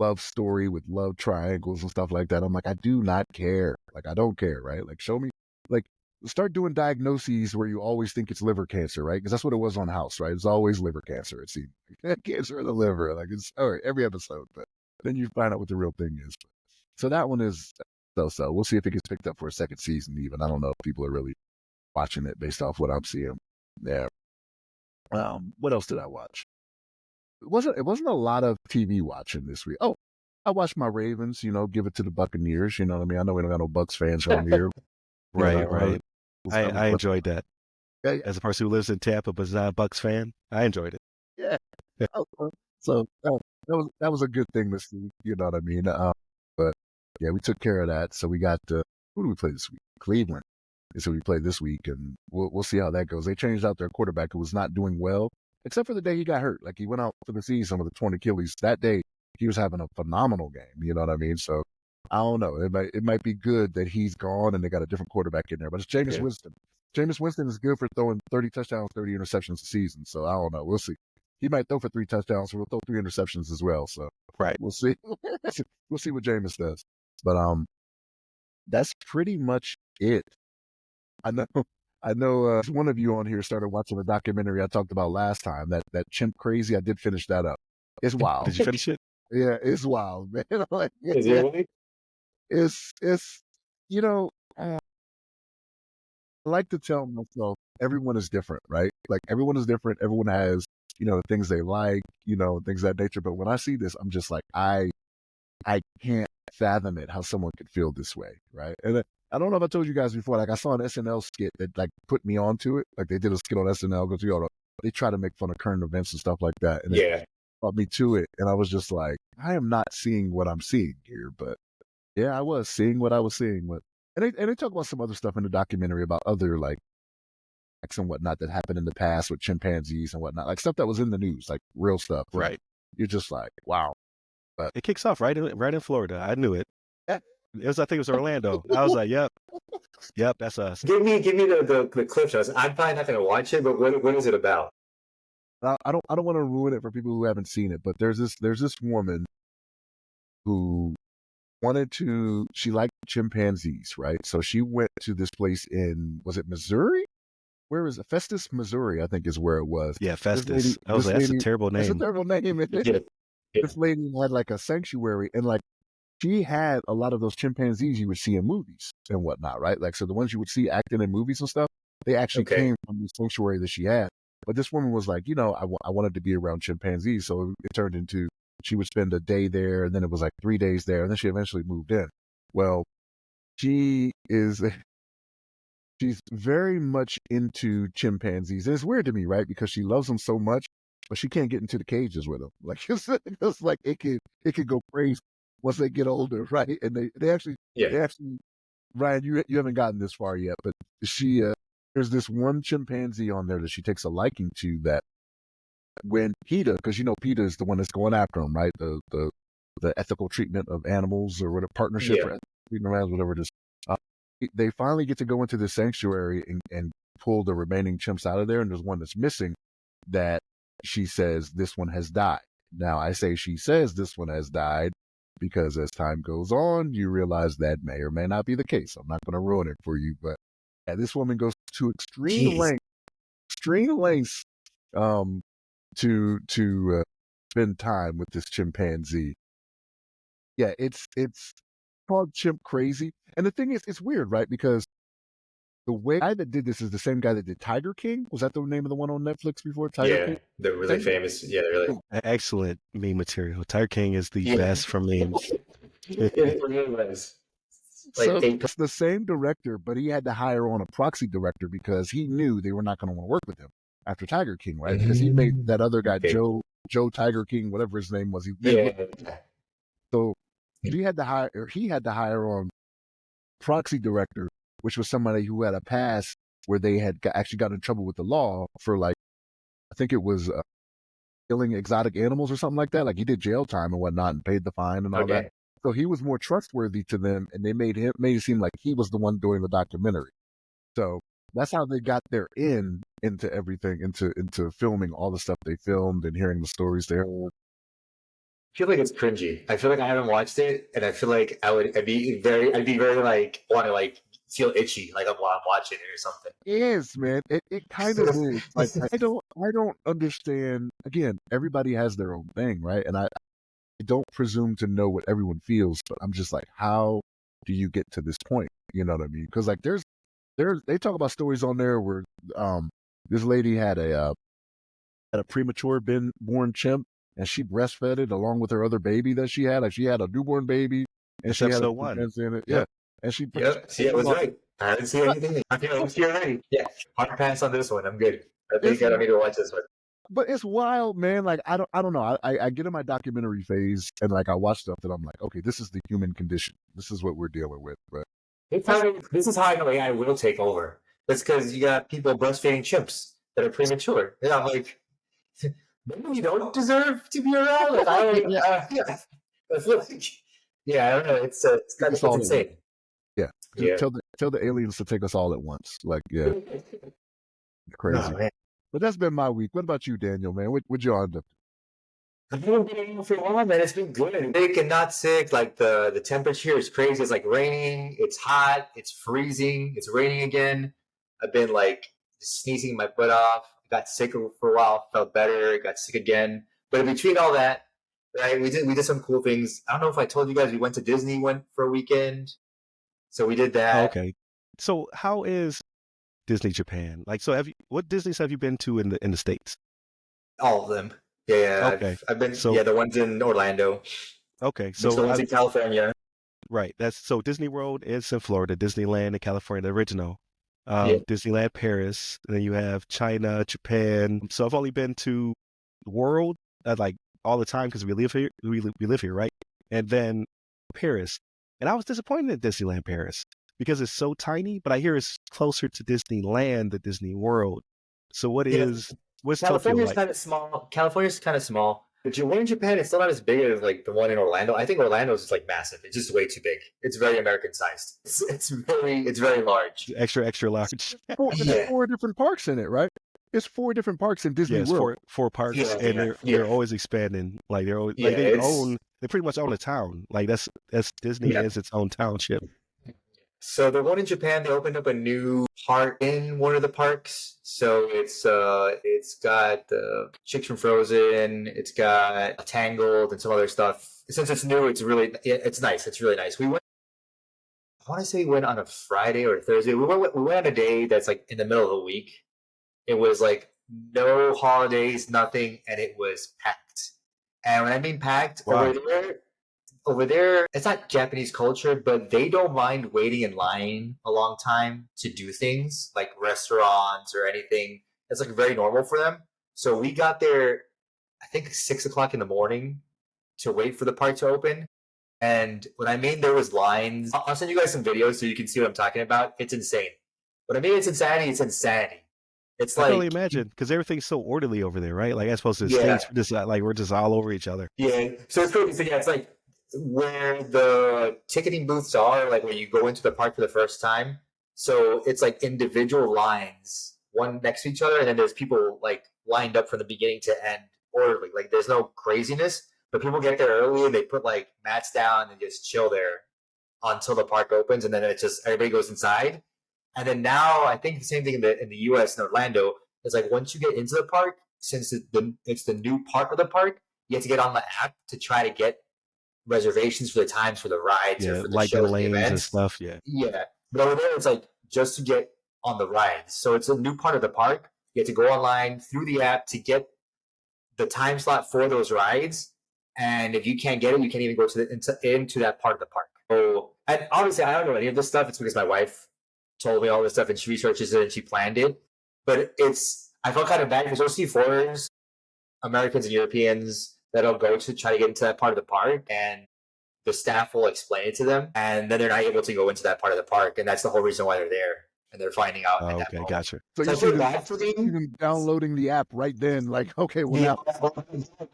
S2: love story with love triangles and stuff like that. I'm like, I do not care. Like, I don't care, right? Like, show me, like, start doing diagnoses where you always think it's liver cancer, right? Because that's what it was on House, right? It's always liver cancer. It seemed cancer of the liver, like it's every episode, but then you find out what the real thing is. So that one is so. We'll see if it gets picked up for a second season. Even I don't know if people are really watching it based off what I'm seeing. Yeah. What else did I watch? It wasn't a lot of TV watching this week. Oh, I watched my Ravens, give it to the Buccaneers, you know what I mean? I know we don't got no Bucks fans on here, you
S1: Right,
S2: know.
S1: right. I
S2: But
S1: enjoyed that.
S2: yeah,
S1: As a person who lives in Tampa but is not a Bucks fan, I enjoyed it.
S2: yeah. Oh, so that was a good thing to see, you know what I mean? But yeah, we took care of that. So we got who do we play this week? Cleveland. And so we played this week, and we'll see how that goes. They changed out their quarterback who was not doing well, except for the day he got hurt. Like he went out for the season with a torn Achilles. That day he was having a phenomenal game. You know what I mean? So I don't know. It might be good that he's gone and they got a different quarterback in there. But it's Jameis
S3: Yeah.
S2: Winston. Jameis Winston is good for throwing 30 touchdowns, 30 interceptions a season. So I don't know. We'll see. He might throw for 3 touchdowns, or we'll throw 3 interceptions as well. So
S1: Right.
S2: we'll see. We'll see what Jameis does. But that's pretty much it. I know. I know. One of you on here started watching a documentary I talked about last time. That Chimp Crazy. I did finish that up. It's wild.
S1: Did you finish it?
S2: Yeah, it's wild, man. Like,
S3: Is it really?
S2: it's you know. I like to tell myself everyone is different, right? Like everyone is different. Everyone has things they like, things of that nature. But when I see this, I'm just like I can't fathom it how someone could feel this way, right? And I don't know if I told you guys before. Like I saw an SNL skit that like put me onto it. Like they did a skit on SNL because they try to make fun of current events and stuff like that, and it
S3: Yeah.
S2: brought me to it. And I was just like, I am not seeing what I'm seeing here, but yeah, I was seeing what I was seeing. And they talk about some other stuff in the documentary about other like acts and whatnot that happened in the past with chimpanzees and whatnot, like stuff that was in the news, like real stuff. And
S1: Right.
S2: you're just like, wow. But
S1: It kicks off right in Florida. I knew it.
S2: yeah,
S1: I think it was Orlando. I was like, yep, that's us.
S3: Give me the clip shows. I'm probably not gonna watch it, but what is it about?
S2: I don't want to ruin it for people who haven't seen it, but there's this woman who she liked chimpanzees, right? So she went to this place was it Missouri? Where is it? Festus, Missouri, I think is where it was.
S1: Yeah,
S2: This lady,
S1: Festus. I was like, that's a terrible
S2: that's a
S1: name.
S2: terrible name. Isn't it?
S3: Yeah. Yeah.
S2: This lady had like a sanctuary, and like she had a lot of those chimpanzees you would see in movies and whatnot, right? Like, so the ones you would see acting in movies and stuff, they actually
S3: Okay.
S2: came from the sanctuary that she had. But this woman was like, I wanted to be around chimpanzees, so it turned into she would spend a day there, and then it was like 3 days there, and then she eventually moved in. Well, she is she's very much into chimpanzees. And it's weird to me, right? Because she loves them so much, but she can't get into the cages with them. Like it's like it could go crazy. once they get older, right? And they actually
S3: Yeah.
S2: they actually Ryan, you haven't gotten this far yet, but she there's this one chimpanzee on there that she takes a liking to, that when PETA, because PETA is the one that's going after them, right? The ethical treatment of animals, or whatever, partnership for
S3: Yeah.
S2: ethical treatment of animals, whatever it is. Uh, they finally get to go into the sanctuary and pull the remaining chimps out of there, and there's one that's missing that she says this one has died. Now, I say she says this one has died because as time goes on, you realize that may or may not be the case. I'm not going to ruin it for you, but yeah, this woman goes to
S3: Jeez.
S2: extreme lengths, um, to spend time with this chimpanzee. Yeah, it's called Chimp Crazy, and the thing is, it's weird, right? Because the guy that did this is the same guy that did Tiger King. Was that the name of the one on Netflix before, Tiger
S3: Yeah.
S2: King?
S3: They're really
S2: Same guy.
S3: famous. Yeah, they're really.
S1: Excellent meme material. Tiger King is the
S3: Yeah.
S1: best for memes.
S3: It really was. Like
S2: So
S3: they.
S2: it's the same director, but he had to hire on a proxy director because he knew they were not going to want to work with him after Tiger King, right? Because he made that other guy,
S3: Okay.
S2: Joe Tiger King, whatever his name was, he made it
S3: Yeah.
S2: look. So he had to hire on proxy director, which was somebody who had a past where they had actually got in trouble with the law for, like, I think it was killing exotic animals or something like that. Like, he did jail time and whatnot and paid the fine and all that.
S3: Okay.
S2: So he was more trustworthy to them, and they made it seem like he was the one doing the documentary. So that's how they got their into everything, into filming all the stuff they filmed and hearing the stories there.
S3: I feel like it's cringy. I feel like I haven't watched it, and I feel like I'd be very like want to like feel itchy, like while I'm watching it or something.
S2: It is, man. It kind of is. Like, I don't understand. Again, everybody has their own thing, right? And I don't presume to know what everyone feels, but I'm just like, how do you get to this point? You know what I mean? Because, like, they talk about stories on there where this lady had a premature born chimp, and she breastfed it along with her other baby that she had. Like, she had a newborn baby, and
S1: That's
S2: she had a
S1: episode one.
S2: chimpanzee in it. Yeah,
S1: Yep.
S2: and she
S3: Yep. See, I was right. I haven't seen anything. I feel you're right. Yeah. Hard pass on this one. I'm good. I think
S2: it's
S3: I don't need to watch this one.
S2: but it's wild, man. Like, I don't know. I get in my documentary phase, and, like, I watch stuff that I'm like, okay, this is the human condition. This is what we're dealing with. But
S3: This is how I know AI will take over. That's because you got people breastfeeding chimps that are premature. And I'm like, maybe you don't deserve to be around. Like, yeah. I feel like, yeah, I don't know. It's
S2: take
S3: kind
S2: us
S3: of it's
S2: all at once.
S3: insane.
S2: Yeah,
S3: Yeah.
S2: tell the aliens to take us all at once. Like, yeah, it's crazy.
S3: Oh, man.
S2: But that's been my week. What about you, Daniel? Man, what you on?
S3: I've been getting for a while, man. It's been good. Sick and not sick. Like the temperature is crazy. It's like raining. It's hot. It's freezing. It's raining again. I've been like sneezing my butt off. Got sick for a while. Felt better. Got sick again. But in between all that, right? We did some cool things. I don't know if I told you guys we went to Disney. Went for a weekend. So we did that.
S1: Okay. So how is Disney Japan? Like, so what Disneys have you been to in the States?
S3: All of them. Yeah,
S1: Okay.
S3: I've been.
S1: So
S3: Yeah, the ones in Orlando.
S1: okay.
S3: Been to the
S1: So
S3: ones in California.
S1: right. So Disney World is in Florida, Disneyland in California, the original.
S3: Yeah.
S1: Disneyland Paris, and then you have China, Japan. So I've only been to the world like all the time because we live here. We live here, right? And then Paris, and I was disappointed at Disneyland Paris because it's so tiny. But I hear it's closer to Disneyland than Disney World. So
S3: Yeah.
S1: what's Tokyo
S3: California's
S1: like?
S3: kind of small. California's kind of small. But one in Japan, it's still not as big as like the one in Orlando. I think Orlando's is like massive. It's just way too big. It's very American sized. It's very large.
S1: Extra large.
S2: It's
S3: Yeah.
S2: 4 different parks in it, right? It's 4 different parks in Disney
S1: Yes,
S2: World.
S1: four parks,
S3: Yeah,
S1: and
S3: yeah,
S1: they're
S3: yeah.
S1: always expanding. Like they're always,
S3: Yeah,
S1: like they pretty much own a town. Like that's Disney
S3: Yeah.
S1: is its own township.
S3: So the one in Japan, they opened up a new park in one of the parks. So it's got the Chicks from Frozen, it's got Tangled and some other stuff. Since it's new, it's nice. It's really nice. We went. I want to say we went on a Friday or a Thursday. We went on a day that's like in the middle of the week. It was like no holidays, nothing, and it was packed. And when I mean packed,
S1: Wow.
S3: over there, it's not Japanese culture, but they don't mind waiting in line a long time to do things like restaurants or anything. It's like very normal for them. So we got there, I think 6 o'clock in the morning to wait for the park to open. And what I mean, there was lines. I'll send you guys some videos so you can see what I'm talking about. It's insane. What I mean, it's insanity. It's insanity. It's
S1: I can only
S3: like,
S1: imagine because everything's so orderly over there, right? Like as opposed to the
S3: yeah,
S1: states, we're just all over each other.
S3: yeah. So it's crazy. So yeah, it's like where the ticketing booths are, like when you go into the park for the first time. So it's like individual lines, one next to each other, and then there's people like lined up from the beginning to end orderly. Like there's no craziness, but people get there early and they put like mats down and just chill there until the park opens, and then it's just everybody goes inside. And then now I think the same thing in the U.S. in Orlando. It's like once you get into the park, since it's the new part of the park, you have to get on the app to try to get reservations for the times for the rides or
S1: Yeah,
S3: for the
S1: like the
S3: shows and the
S1: lanes and
S3: events.
S1: stuff. Yeah.
S3: Yeah, but over there it's like just to get on the rides. So it's a new part of the park. You have to go online through the app to get the time slot for those rides. And if you can't get it, you can't even go to into that part of the park. So, and obviously, I don't know any of this stuff. It's because my wife told me all this stuff and she researches it and she planned it. But I felt kind of bad because you'll see foreigners, Americans and Europeans that'll go to try to get into that part of the park, and the staff will explain it to them, and then they're not able to go into that part of the park, and that's the whole reason why they're there, and they're finding out at that
S1: Okay,
S3: moment.
S1: gotcha.
S2: So
S3: So I
S2: you
S3: feel
S2: see
S3: bad for them.
S2: them downloading the app right then, like, okay, well
S3: Yeah,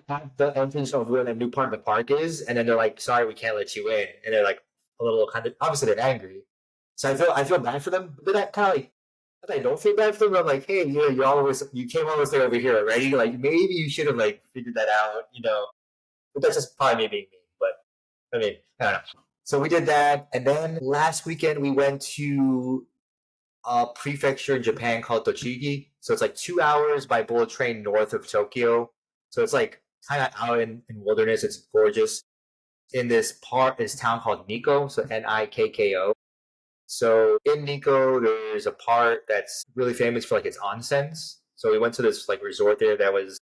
S2: now
S3: the entrance of where the new part of the park is, and then they're like, "Sorry, we can't let you in," and they're like a little kind of obviously they're angry. So I feel bad for them, but that kind of like I don't feel bad for them. I'm like, hey, you came all this way over here already. Like maybe you should have like figured that out, you know. But that's just probably me being mean. But I mean, I don't know. So we did that, and then last weekend we went to a prefecture in Japan called Tochigi. So it's like 2 hours by bullet train north of Tokyo. So it's like kind of out in wilderness. It's gorgeous. In this town called Nikko, so Nikko. So in Nikko, there's a part that's really famous for like its onsens. So we went to this like resort there that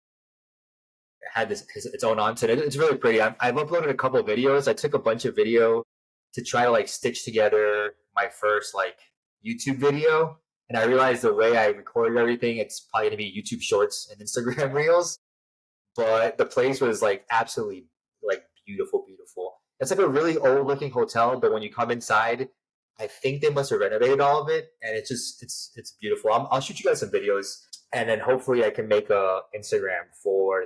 S3: had its own onsen. It's really pretty. I've uploaded a couple of videos. I took a bunch of video to try to like stitch together my first like YouTube video, and I realized the way I recorded everything, it's probably gonna be YouTube Shorts and Instagram Reels. But the place was like absolutely like beautiful, beautiful. It's like a really old looking hotel, but when you come inside, I think they must have renovated all of it, and it's beautiful. I'll shoot you guys some videos, and then hopefully I can make a Instagram for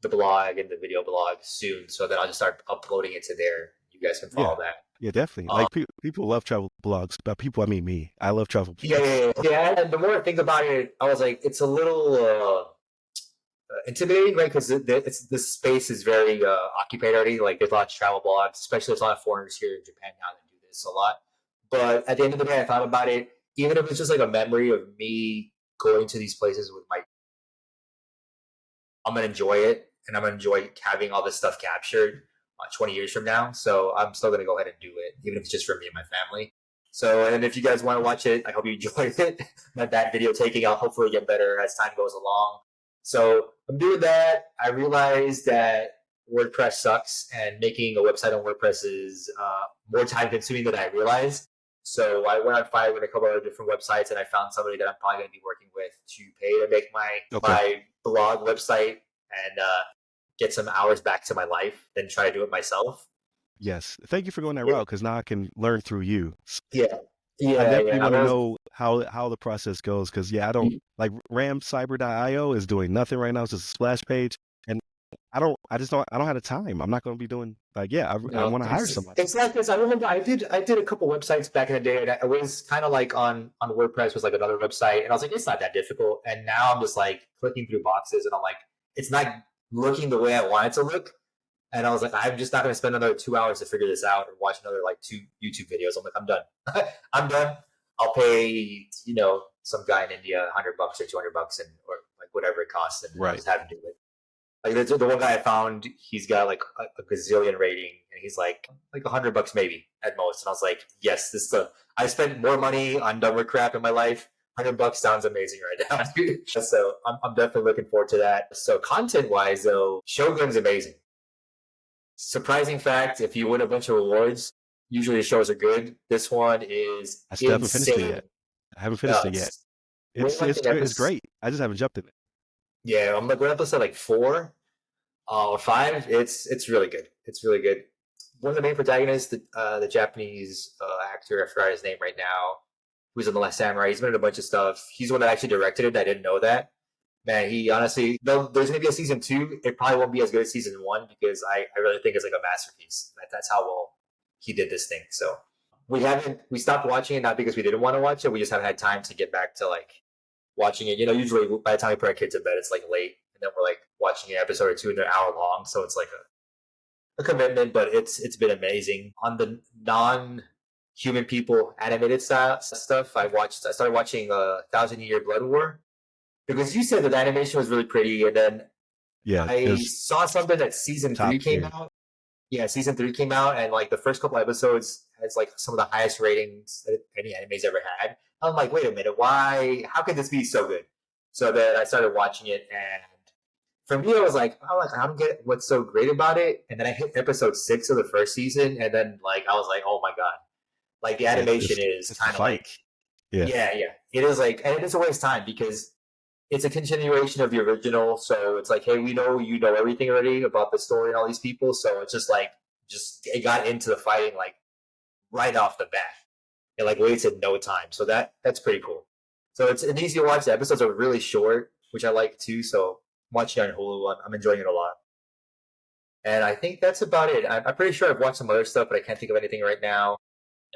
S3: the blog and the video blog soon, so that I'll just start uploading it to there. You guys can follow that.
S1: Yeah, definitely. Like people love travel blogs. By people, I mean me. I love travel
S3: Yeah,
S1: blogs.
S3: yeah. And the more I think about it, I was like, it's a little intimidating, right? Because this space is very occupied already. Like there's a lot of travel blogs, especially there's a lot of foreigners here in Japan now that do this a lot. But at the end of the day, I thought about it. Even if it's just like a memory of me going to these places with I'm gonna enjoy it, and I'm gonna enjoy having all this stuff captured 20 years from now. So I'm still gonna go ahead and do it, even if it's just for me and my family. So, and if you guys want to watch it, I hope you enjoyed it. That video taking, I'll hopefully get better as time goes along. So I'm doing that. I realized that WordPress sucks, and making a website on WordPress is more time consuming than I realized. So I went on Fiverr with a couple of different websites, and I found somebody that I'm probably going to be working with to pay to make my blog website and get some hours back to my life than try to do it myself.
S1: Yes. Thank you for going that route because now I can learn through you.
S3: Yeah.
S1: I definitely
S3: Yeah.
S1: want to know how the process goes because I don't like ramcyber.io is doing nothing right now. It's just a splash page, and I don't have the time. I'm not going to be doing I want to hire somebody.
S3: It's like this. I remember I did a couple websites back in the day, and I was kind of like on WordPress was like another website, and I was like, it's not that difficult. And now I'm just like clicking through boxes, and I'm like, it's not looking the way I want it to look. And I was like, I'm just not going to spend another 2 hours to figure this out and watch another like 2 YouTube videos. I'm like, I'm done. I'm done. I'll pay, some guy in India $100 or $200 and or like whatever it costs, and I'll just have him do it. Like the one guy I found, he's got like a gazillion rating, and he's like $100 maybe at most. And I was like, yes, I spent more money on dumber crap in my life. $100 sounds amazing right now. So I'm definitely looking forward to that. So content wise though, Shogun's amazing. Surprising fact, if you win a bunch of awards, usually the shows are good. This one is
S1: I still haven't
S3: insane.
S1: finished it yet. I haven't finished it yet. It's great. I just haven't jumped in it.
S3: Yeah, I'm like, we're episode like 4 or 5. It's really good. It's really good.
S4: one of the main protagonists, the Japanese actor, I forgot his name right now, who's in The Last Samurai. He's been in a bunch of stuff. He's the one that actually directed it. I didn't know that. Man, he honestly, though there's going to be a season 2, it probably won't be as good as season 1 because I really think it's like a masterpiece. That's how well he did this thing. So we stopped watching it not because we didn't want to watch it. We just haven't had time to get back to like watching it. Usually by the time we put our kids to bed, it's like late, and then we're like watching an episode or two, and they're hour long. So it's like a commitment, but it's been amazing. On the non-human people animated style stuff, I started watching Thousand Year Blood War because you said that the animation was really pretty, and then
S1: Yeah,
S4: I saw something that season 3 came out. Yeah, season 3 came out, and like the first couple episodes has like some of the highest ratings that any anime's ever had. I'm like, wait a minute, why? How could this be so good? So then I started watching it, and for me, I was like, I don't get what's so great about it. And then I hit episode 6 of the first season, and then like I was like, oh my god, like the animation is kind of like, yeah, it is like, and it is a waste of time because it's a continuation of the original. So it's like, hey, we know you know everything already about the story and all these people. So it's just like, it got into the fighting like right off the bat. It like wasted no time. So that's pretty cool. So it's an easy to watch. The episodes are really short, which I like too. So watching it on Hulu, I'm enjoying it a lot. And I think that's about it. I'm pretty sure I've watched some other stuff, but I can't think of anything right now.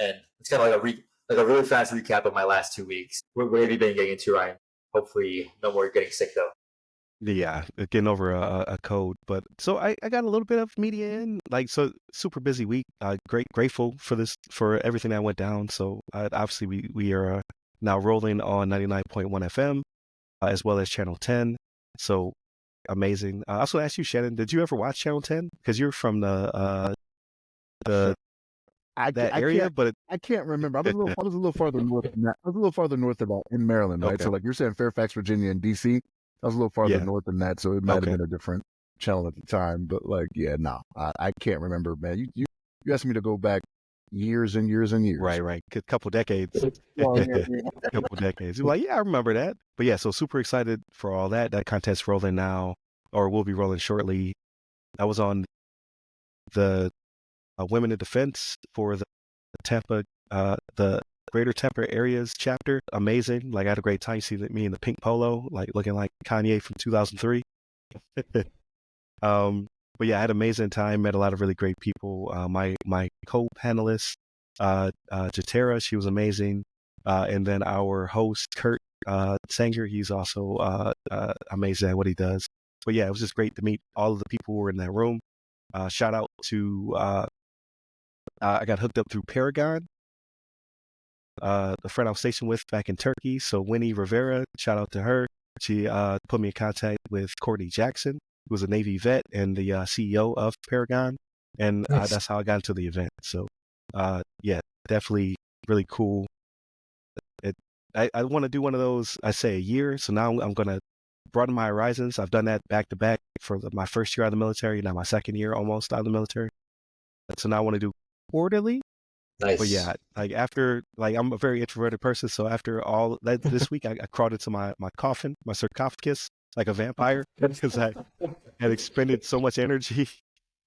S4: And it's kind of like a really fast recap of my last 2 weeks. What have you been getting into, Ryan? Hopefully, no more getting sick though.
S1: Yeah, getting over a cold. But so I got a little bit of media in, like, so super busy week. Grateful for everything that went down. So obviously we are now rolling on 99.1 FM as well as Channel 10. So amazing. I also asked you, Shannon, did you ever watch Channel 10? Because you're from that area, but
S2: I can't remember. I was a little farther north than that. I was a little farther north about in Maryland, right?
S1: Okay.
S2: So like you're saying Fairfax, Virginia, and DC. I was a little farther north than that, so it might have been a different channel at the time. But like, yeah, no, I can't remember, man. You asked me to go back years and years and years.
S1: Right. A couple decades.
S2: Well, yeah.
S1: Couple decades. You're like, yeah, I remember that. But yeah, so super excited for all that. That content's rolling now, or will be rolling shortly. I was on the Women in Defense for the Tampa, the Greater Tampa Areas chapter. Amazing. Like, I had a great time. You see me in the pink polo, like looking like Kanye from 2003. But yeah, I had an amazing time. Met a lot of really great people. My co-panelist, Jatera, she was amazing. And then our host, Kurt Sanger, he's also amazing at what he does. But yeah, it was just great to meet all of the people who were in that room. Shout out to I got hooked up through Paragon, the friend I was stationed with back in Turkey. So Winnie Rivera, shout out to her. She put me in contact with Courtney Jackson, who was a Navy vet and the CEO of Paragon. And
S4: Nice.
S1: that's how I got into the event. So yeah, definitely really cool. I want to do one of those, I say, a year. So now I'm going to broaden my horizons. I've done that back to back for my first year out of the military, now my second year almost out of the military. So now I want to do quarterly.
S4: Nice.
S1: But yeah, like after, like I'm a very introverted person. So after all that this week, I crawled into my coffin, my sarcophagus, like a vampire, because I had expended so much energy.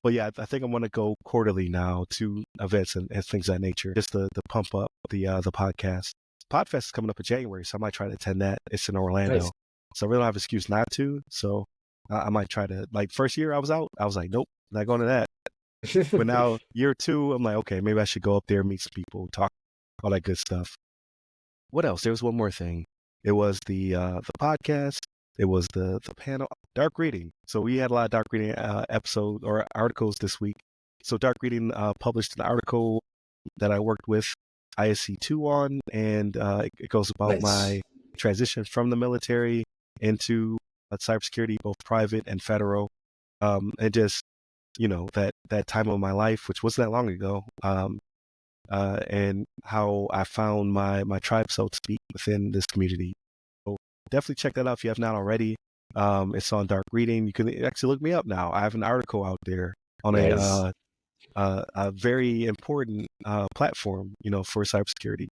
S1: But yeah, I think I'm going to go quarterly now to events and things of that nature, just to pump up the podcast. Podfest is coming up in January, so I might try to attend that. It's in Orlando.
S4: Nice.
S1: So I really don't have an excuse not to. So I might try to, like, first year I was out, I was like, nope, not going to that. But now year 2, I'm like, okay, maybe I should go up there, meet some people, talk, all that good stuff. What else? There was one more thing. It was the podcast. It was the panel, dark reading. So we had a lot of dark reading episodes or articles this week. So dark reading published an article that I worked with ISC2 on, and it goes about my transition from the military into cybersecurity, both private and federal, and just, you know, that time of my life, which wasn't that long ago, and how I found my tribe, so to speak, within this community. So definitely check that out if you have not already. It's on dark reading. You can actually look me up now. I have an article out there on a very important platform, you know, for cybersecurity.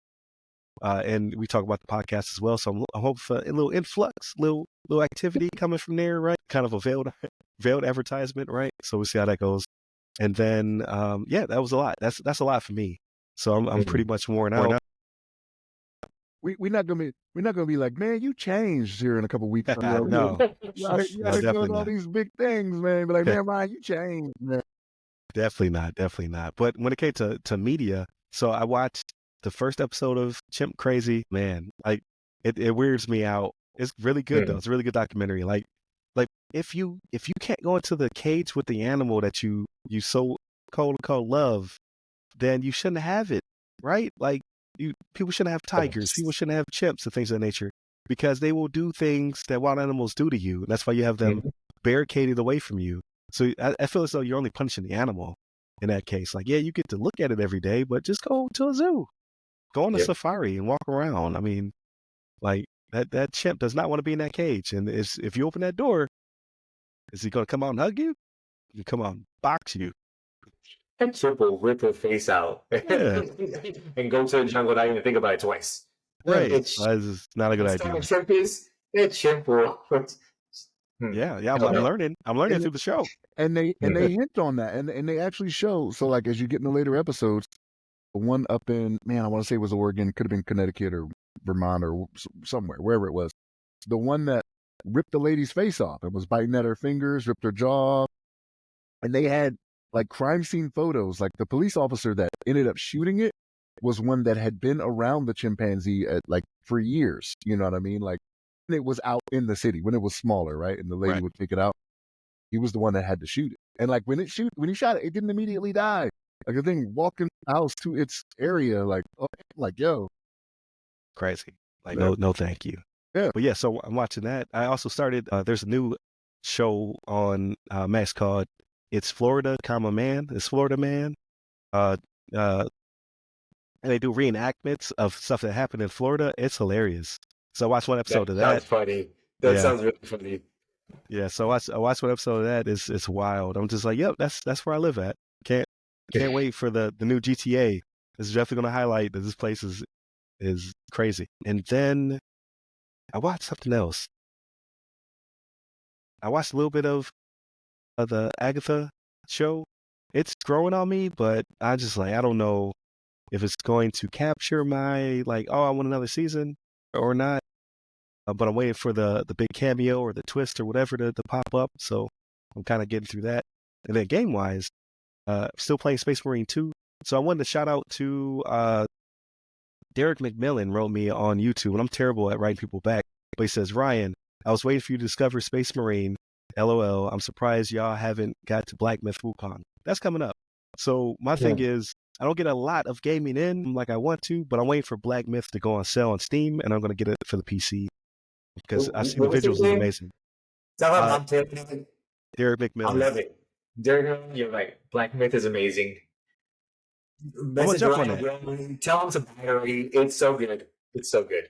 S1: And we talk about the podcast as well. So I'm hoping for a little influx, little activity coming from there, right? Kind of a veiled advertisement, right? So we'll see how that goes. And then yeah, that was a lot. That's a lot for me. So I'm pretty much worn out.
S2: We're not gonna be like, man, you changed here in a couple weeks.
S1: No,
S2: You
S1: no,
S2: out doing
S1: definitely
S2: all
S1: not.
S2: these big things, man. Be like, man, Ryan, you changed, man.
S1: Definitely not. Definitely not. But when it came to media, so I watched the first episode of Chimp Crazy. Man, like it weirds me out. It's really good though. It's a really good documentary. Like if you can't go into the cage with the animal that you so cold love, then you shouldn't have it, right? Like people shouldn't have tigers. People shouldn't have chimps and things of that nature because they will do things that wild animals do to you. And that's why you have them barricaded away from you. So I feel as though you're only punishing the animal in that case. Like, yeah, you get to look at it every day, but just go to a zoo, go on a safari and walk around. I mean, like that chimp does not want to be in that cage. And if you open that door, is he going to come out and hug you? He can come out and box you.
S4: And Chimp will rip her face out
S1: Yeah.
S4: and go to the jungle, not even think about it twice.
S1: Right.
S4: It's
S1: That's not a good idea.
S4: Chimp is Chimp will.
S1: Yeah, I'm learning. I'm learning through the show.
S2: And they hint on that, and they actually show. So like as you get in the later episodes, the one up in I want to say it was Oregon, could have been Connecticut or Vermont or somewhere, wherever it was. The one that ripped the lady's face off and was biting at her fingers, ripped her jaw, and they had like crime scene photos. Like the police officer that ended up shooting it was one that had been around the chimpanzee for years. You know what I mean? Like it was out in the city when it was smaller, right? And the lady would take it out. He was the one that had to shoot it. And like when he shot it, it didn't immediately die. Like the thing walked in the house to its area, yo.
S1: Crazy. Like no thank you.
S2: Yeah.
S1: But yeah, so I'm watching that. I also started there's a new show on Max called It's Florida, Man. It's Florida Man. And they do reenactments of stuff that happened in Florida. It's hilarious. So I watched one episode of that.
S4: Sounds funny. That sounds really funny.
S1: Yeah, so I watched one episode of that. It's wild. I'm just like, yep, that's where I live at. Can't wait for the new GTA. This is definitely going to highlight that this place is crazy. And then I watched something else. I watched a little bit of the Agatha show. It's growing on me, but I don't know if it's going to capture my oh, I want another season or not. But I'm waiting for the big cameo or the twist or whatever to pop up. So I'm kind of getting through that. And then game wise, still playing Space Marine 2. So I wanted to shout out to Derek McMillan wrote me on YouTube, and I'm terrible at writing people back. But he says, Ryan, I was waiting for you to discover Space Marine. LOL. I'm surprised y'all haven't got to Black Myth Wukong. That's coming up. So my thing is, I don't get a lot of gaming in like I want to, but I'm waiting for Black Myth to go on sale on Steam, and I'm going to get it for the PC because I see the visuals is amazing. Derek McMillan.
S4: I love it. Derek, you're right. Black Myth is amazing. Message Ryan, tell him to buy it. It's so good. It's so good.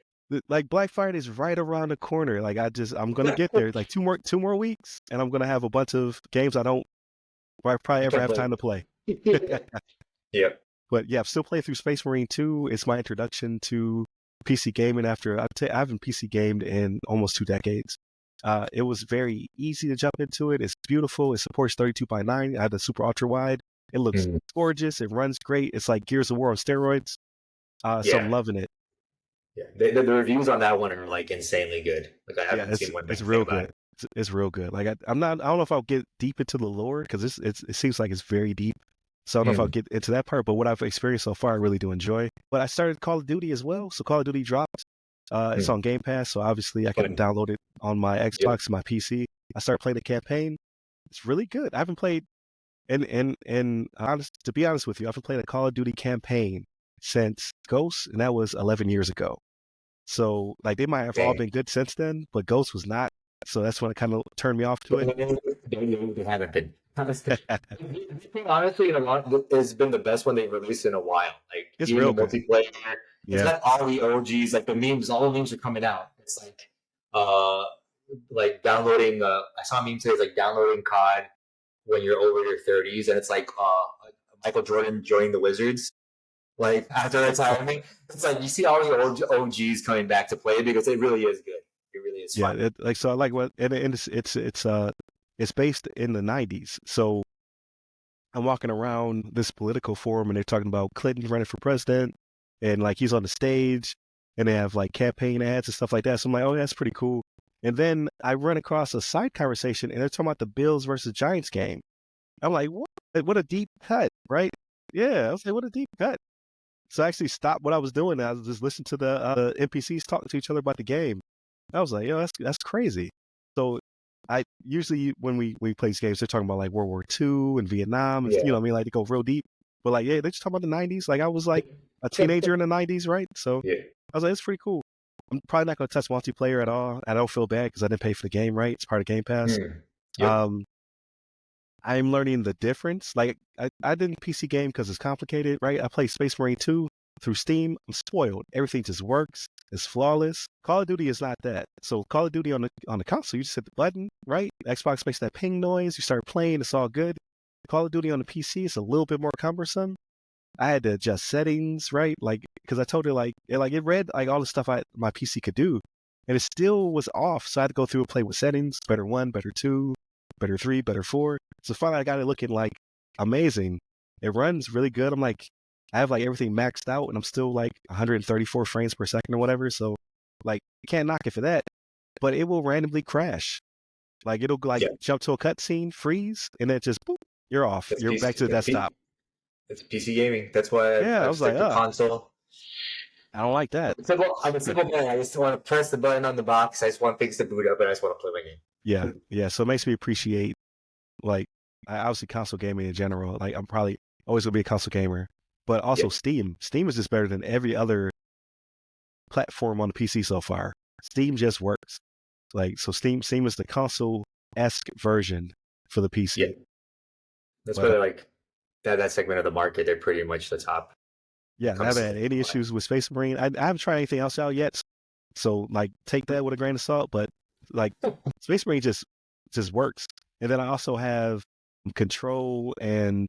S1: Like Black Friday is right around the corner. Like I'm gonna get there. Like two more weeks, and I'm gonna have a bunch of games I probably ever have time to play.
S4: Yep.
S1: But yeah, I'm still playing through Space Marine 2. It's my introduction to PC gaming after I haven't PC gamed in almost 2 decades. It was very easy to jump into it. It's beautiful. It supports 32x9. I had the super ultra wide. It looks gorgeous. It runs great. It's like Gears of War on steroids. So I'm loving it.
S4: Yeah, the reviews on that one are like insanely good. Like I haven't seen one.
S1: It's real good. It's real good. Like I don't know if I'll get deep into the lore because it seems like it's very deep. So I don't know if I'll get into that part. But what I've experienced so far, I really do enjoy. But I started Call of Duty as well. So Call of Duty dropped. It's on Game Pass, so obviously I can download it on my Xbox and my PC. I started playing the campaign. It's really good. I haven't played, to be honest with you, I haven't played a Call of Duty campaign since Ghost, and that was 11 years ago. So like they might have all been good since then, but Ghost was not. So that's when it kind of turned me off to it.
S4: They haven't been. Honestly, it's been the best one they've released in a while. Like
S1: it's real good.
S4: Multiplayer. It's got all the OGs, like the memes. All the memes are coming out. It's like downloading. I saw a meme today. It's like downloading COD when you're over your 30s, and it's like Michael Jordan joining the Wizards. Like after retirement, it's like you see all the OGs coming back to play because it really is good. It really is fun.
S1: Yeah, so I like what, and it's based in the 90s. So I'm walking around this political forum and they're talking about Clinton running for president and like he's on the stage and they have like campaign ads and stuff like that. So I'm like, oh, that's pretty cool. And then I run across a side conversation and they're talking about the Bills versus Giants game. I'm like, what? What a deep cut, right? Yeah, I was like, what a deep cut. So I actually stopped what I was doing. I was just listening to the NPCs talking to each other about the game. I was like, yo, that's crazy. So I usually when we play these games, they're talking about like World War II and Vietnam, and,
S4: Yeah.
S1: you know what I mean, like they go real deep. But like, yeah, they just talking about the '90s. Like I was like a teenager in the '90s, right? So
S4: Yeah.
S1: I was like, it's pretty cool. I'm probably not going to touch multiplayer at all. I don't feel bad because I didn't pay for the game, right? It's part of Game Pass.
S4: Yep.
S1: I'm learning the difference. Like I didn't PC game because it's complicated, right? I played Space Marine 2 through Steam. I'm spoiled. Everything just works. It's flawless. Call of Duty is not that. So Call of Duty on the console, you just hit the button, right? Xbox makes that ping noise. You start playing. It's all good. Call of Duty on the PC is a little bit more cumbersome. I had to adjust settings, right? Like because I told it like it read like all the stuff my PC could do, and it still was off. So I had to go through and play with settings. Better 1, better 2, better 3, better 4. So finally I got it looking like amazing. It runs really good. I'm like, I have like everything maxed out and I'm still like 134 frames per second or whatever. So like you can't knock it for that, but it will randomly crash. Like it'll like jump to a cutscene, freeze, and then just boop, you're off.
S4: That's
S1: you're
S4: PC,
S1: back to the desktop.
S4: It's PC gaming. That's why
S1: Yeah, I
S4: I've
S1: was like,
S4: stuck to console.
S1: I don't like that.
S4: I'm a simple man. I just want to press the button on the box. I just want things to boot up, and I just want to play my game.
S1: Yeah. So it makes me appreciate, like, obviously console gaming in general. Like, I'm probably always gonna be a console gamer, but also Steam. Steam is just better than every other platform on the PC so far. Steam just works. Like, so Steam is the console-esque version for the PC.
S4: Yeah, that's why like that segment of the market. They're pretty much the top.
S1: Yeah, I haven't had any issues with Space Marine. I haven't tried anything else out yet, so like take that with a grain of salt. But like Space Marine just works. And then I also have Control and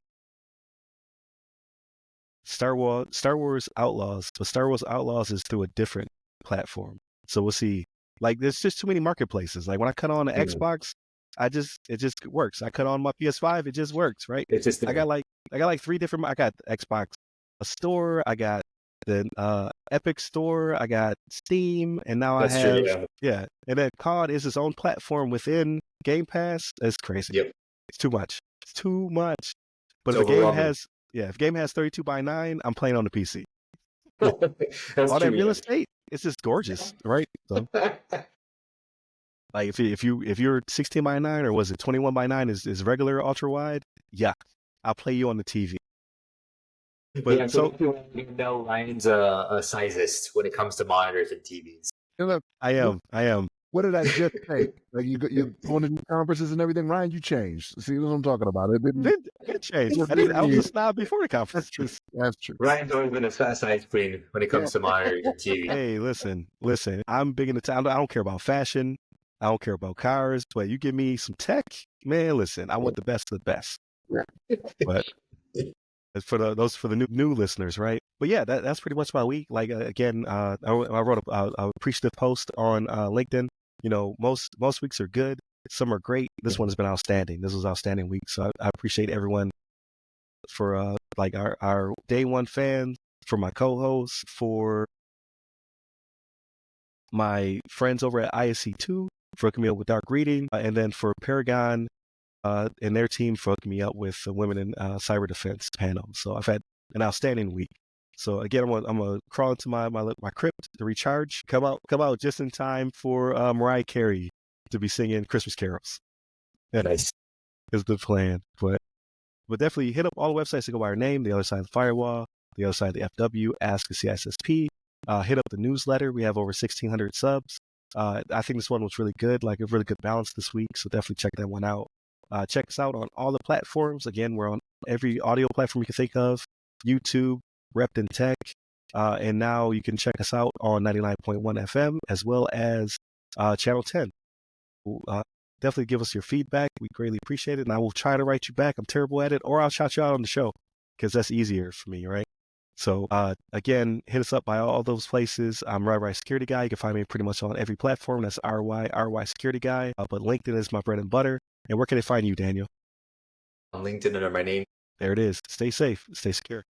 S1: Star Wars Outlaws. But Star Wars Outlaws is through a different platform, so we'll see. Like there's just too many marketplaces. Like when I cut on the Xbox, it just works. I cut on my PS5, it just works, right?
S4: It's just
S1: I got like 3 different. I got Xbox Store, I got the Epic Store, I got Steam, and now
S4: That's
S1: I have
S4: true,
S1: and then COD is its own platform within Game Pass. It's crazy.
S4: Yep.
S1: It's too much. It's too much. But
S4: It's
S1: if a game
S4: overwhelming.
S1: has if a game has 32:9, I'm playing on the PC.
S4: That's
S1: All
S4: true,
S1: that real estate, it's just gorgeous, right? So like if you're 16:9 or was it 21:9 is regular ultra wide, yeah, I'll play you on the TV. But
S4: yeah, so you know Ryan's a sizist when it comes to monitors and TVs.
S1: I am.
S2: What did I just say? Like you're going to conferences and everything, Ryan. You changed. See what I'm talking about? It
S1: did change. I was a snob before the conferences.
S2: That's true.
S4: Ryan's always been a fast size queen when it comes to monitors and TV.
S1: Hey, listen. I'm big into town. I don't care about fashion. I don't care about cars. But you give me some tech, man. Listen, I want the best of the best. But for the new listeners, right? But yeah, that's pretty much my week. Like again, I wrote a appreciative post on LinkedIn. You know, most weeks are good. Some are great. This one has been outstanding. This was an outstanding week. So I appreciate everyone for like our day one fans, for my co-hosts, for my friends over at ISC2 for hooking me up with Dark Reading, and then for Paragon and their team for hooking me up with the Women in Cyber Defense panel. So I've had an outstanding week. So again, I'm gonna crawl into my crypt to recharge. Come out just in time for Mariah Carey to be singing Christmas carols. Yeah,
S4: Nice.
S1: is the plan. But definitely hit up all the websites to go by our name: The Other Side of the Firewall, The Other Side of the FW, Ask a CISSP. Hit up the newsletter. We have over 1,600 subs. I think this one was really good, like a really good balance this week. So definitely check that one out. Check us out on all the platforms. Again, we're on every audio platform you can think of: YouTube, Repton Tech, and now you can check us out on 99.1 FM as well as Channel 10. Definitely give us your feedback. We greatly appreciate it, and I will try to write you back. I'm terrible at it, or I'll shout you out on the show because that's easier for me, right? So again, hit us up by all those places. I'm RY Security Guy. You can find me pretty much on every platform. That's RY Security Guy. But LinkedIn is my bread and butter. And where can they find you, Daniel?
S4: On LinkedIn under my name,
S1: There it is. Stay safe. Stay secure.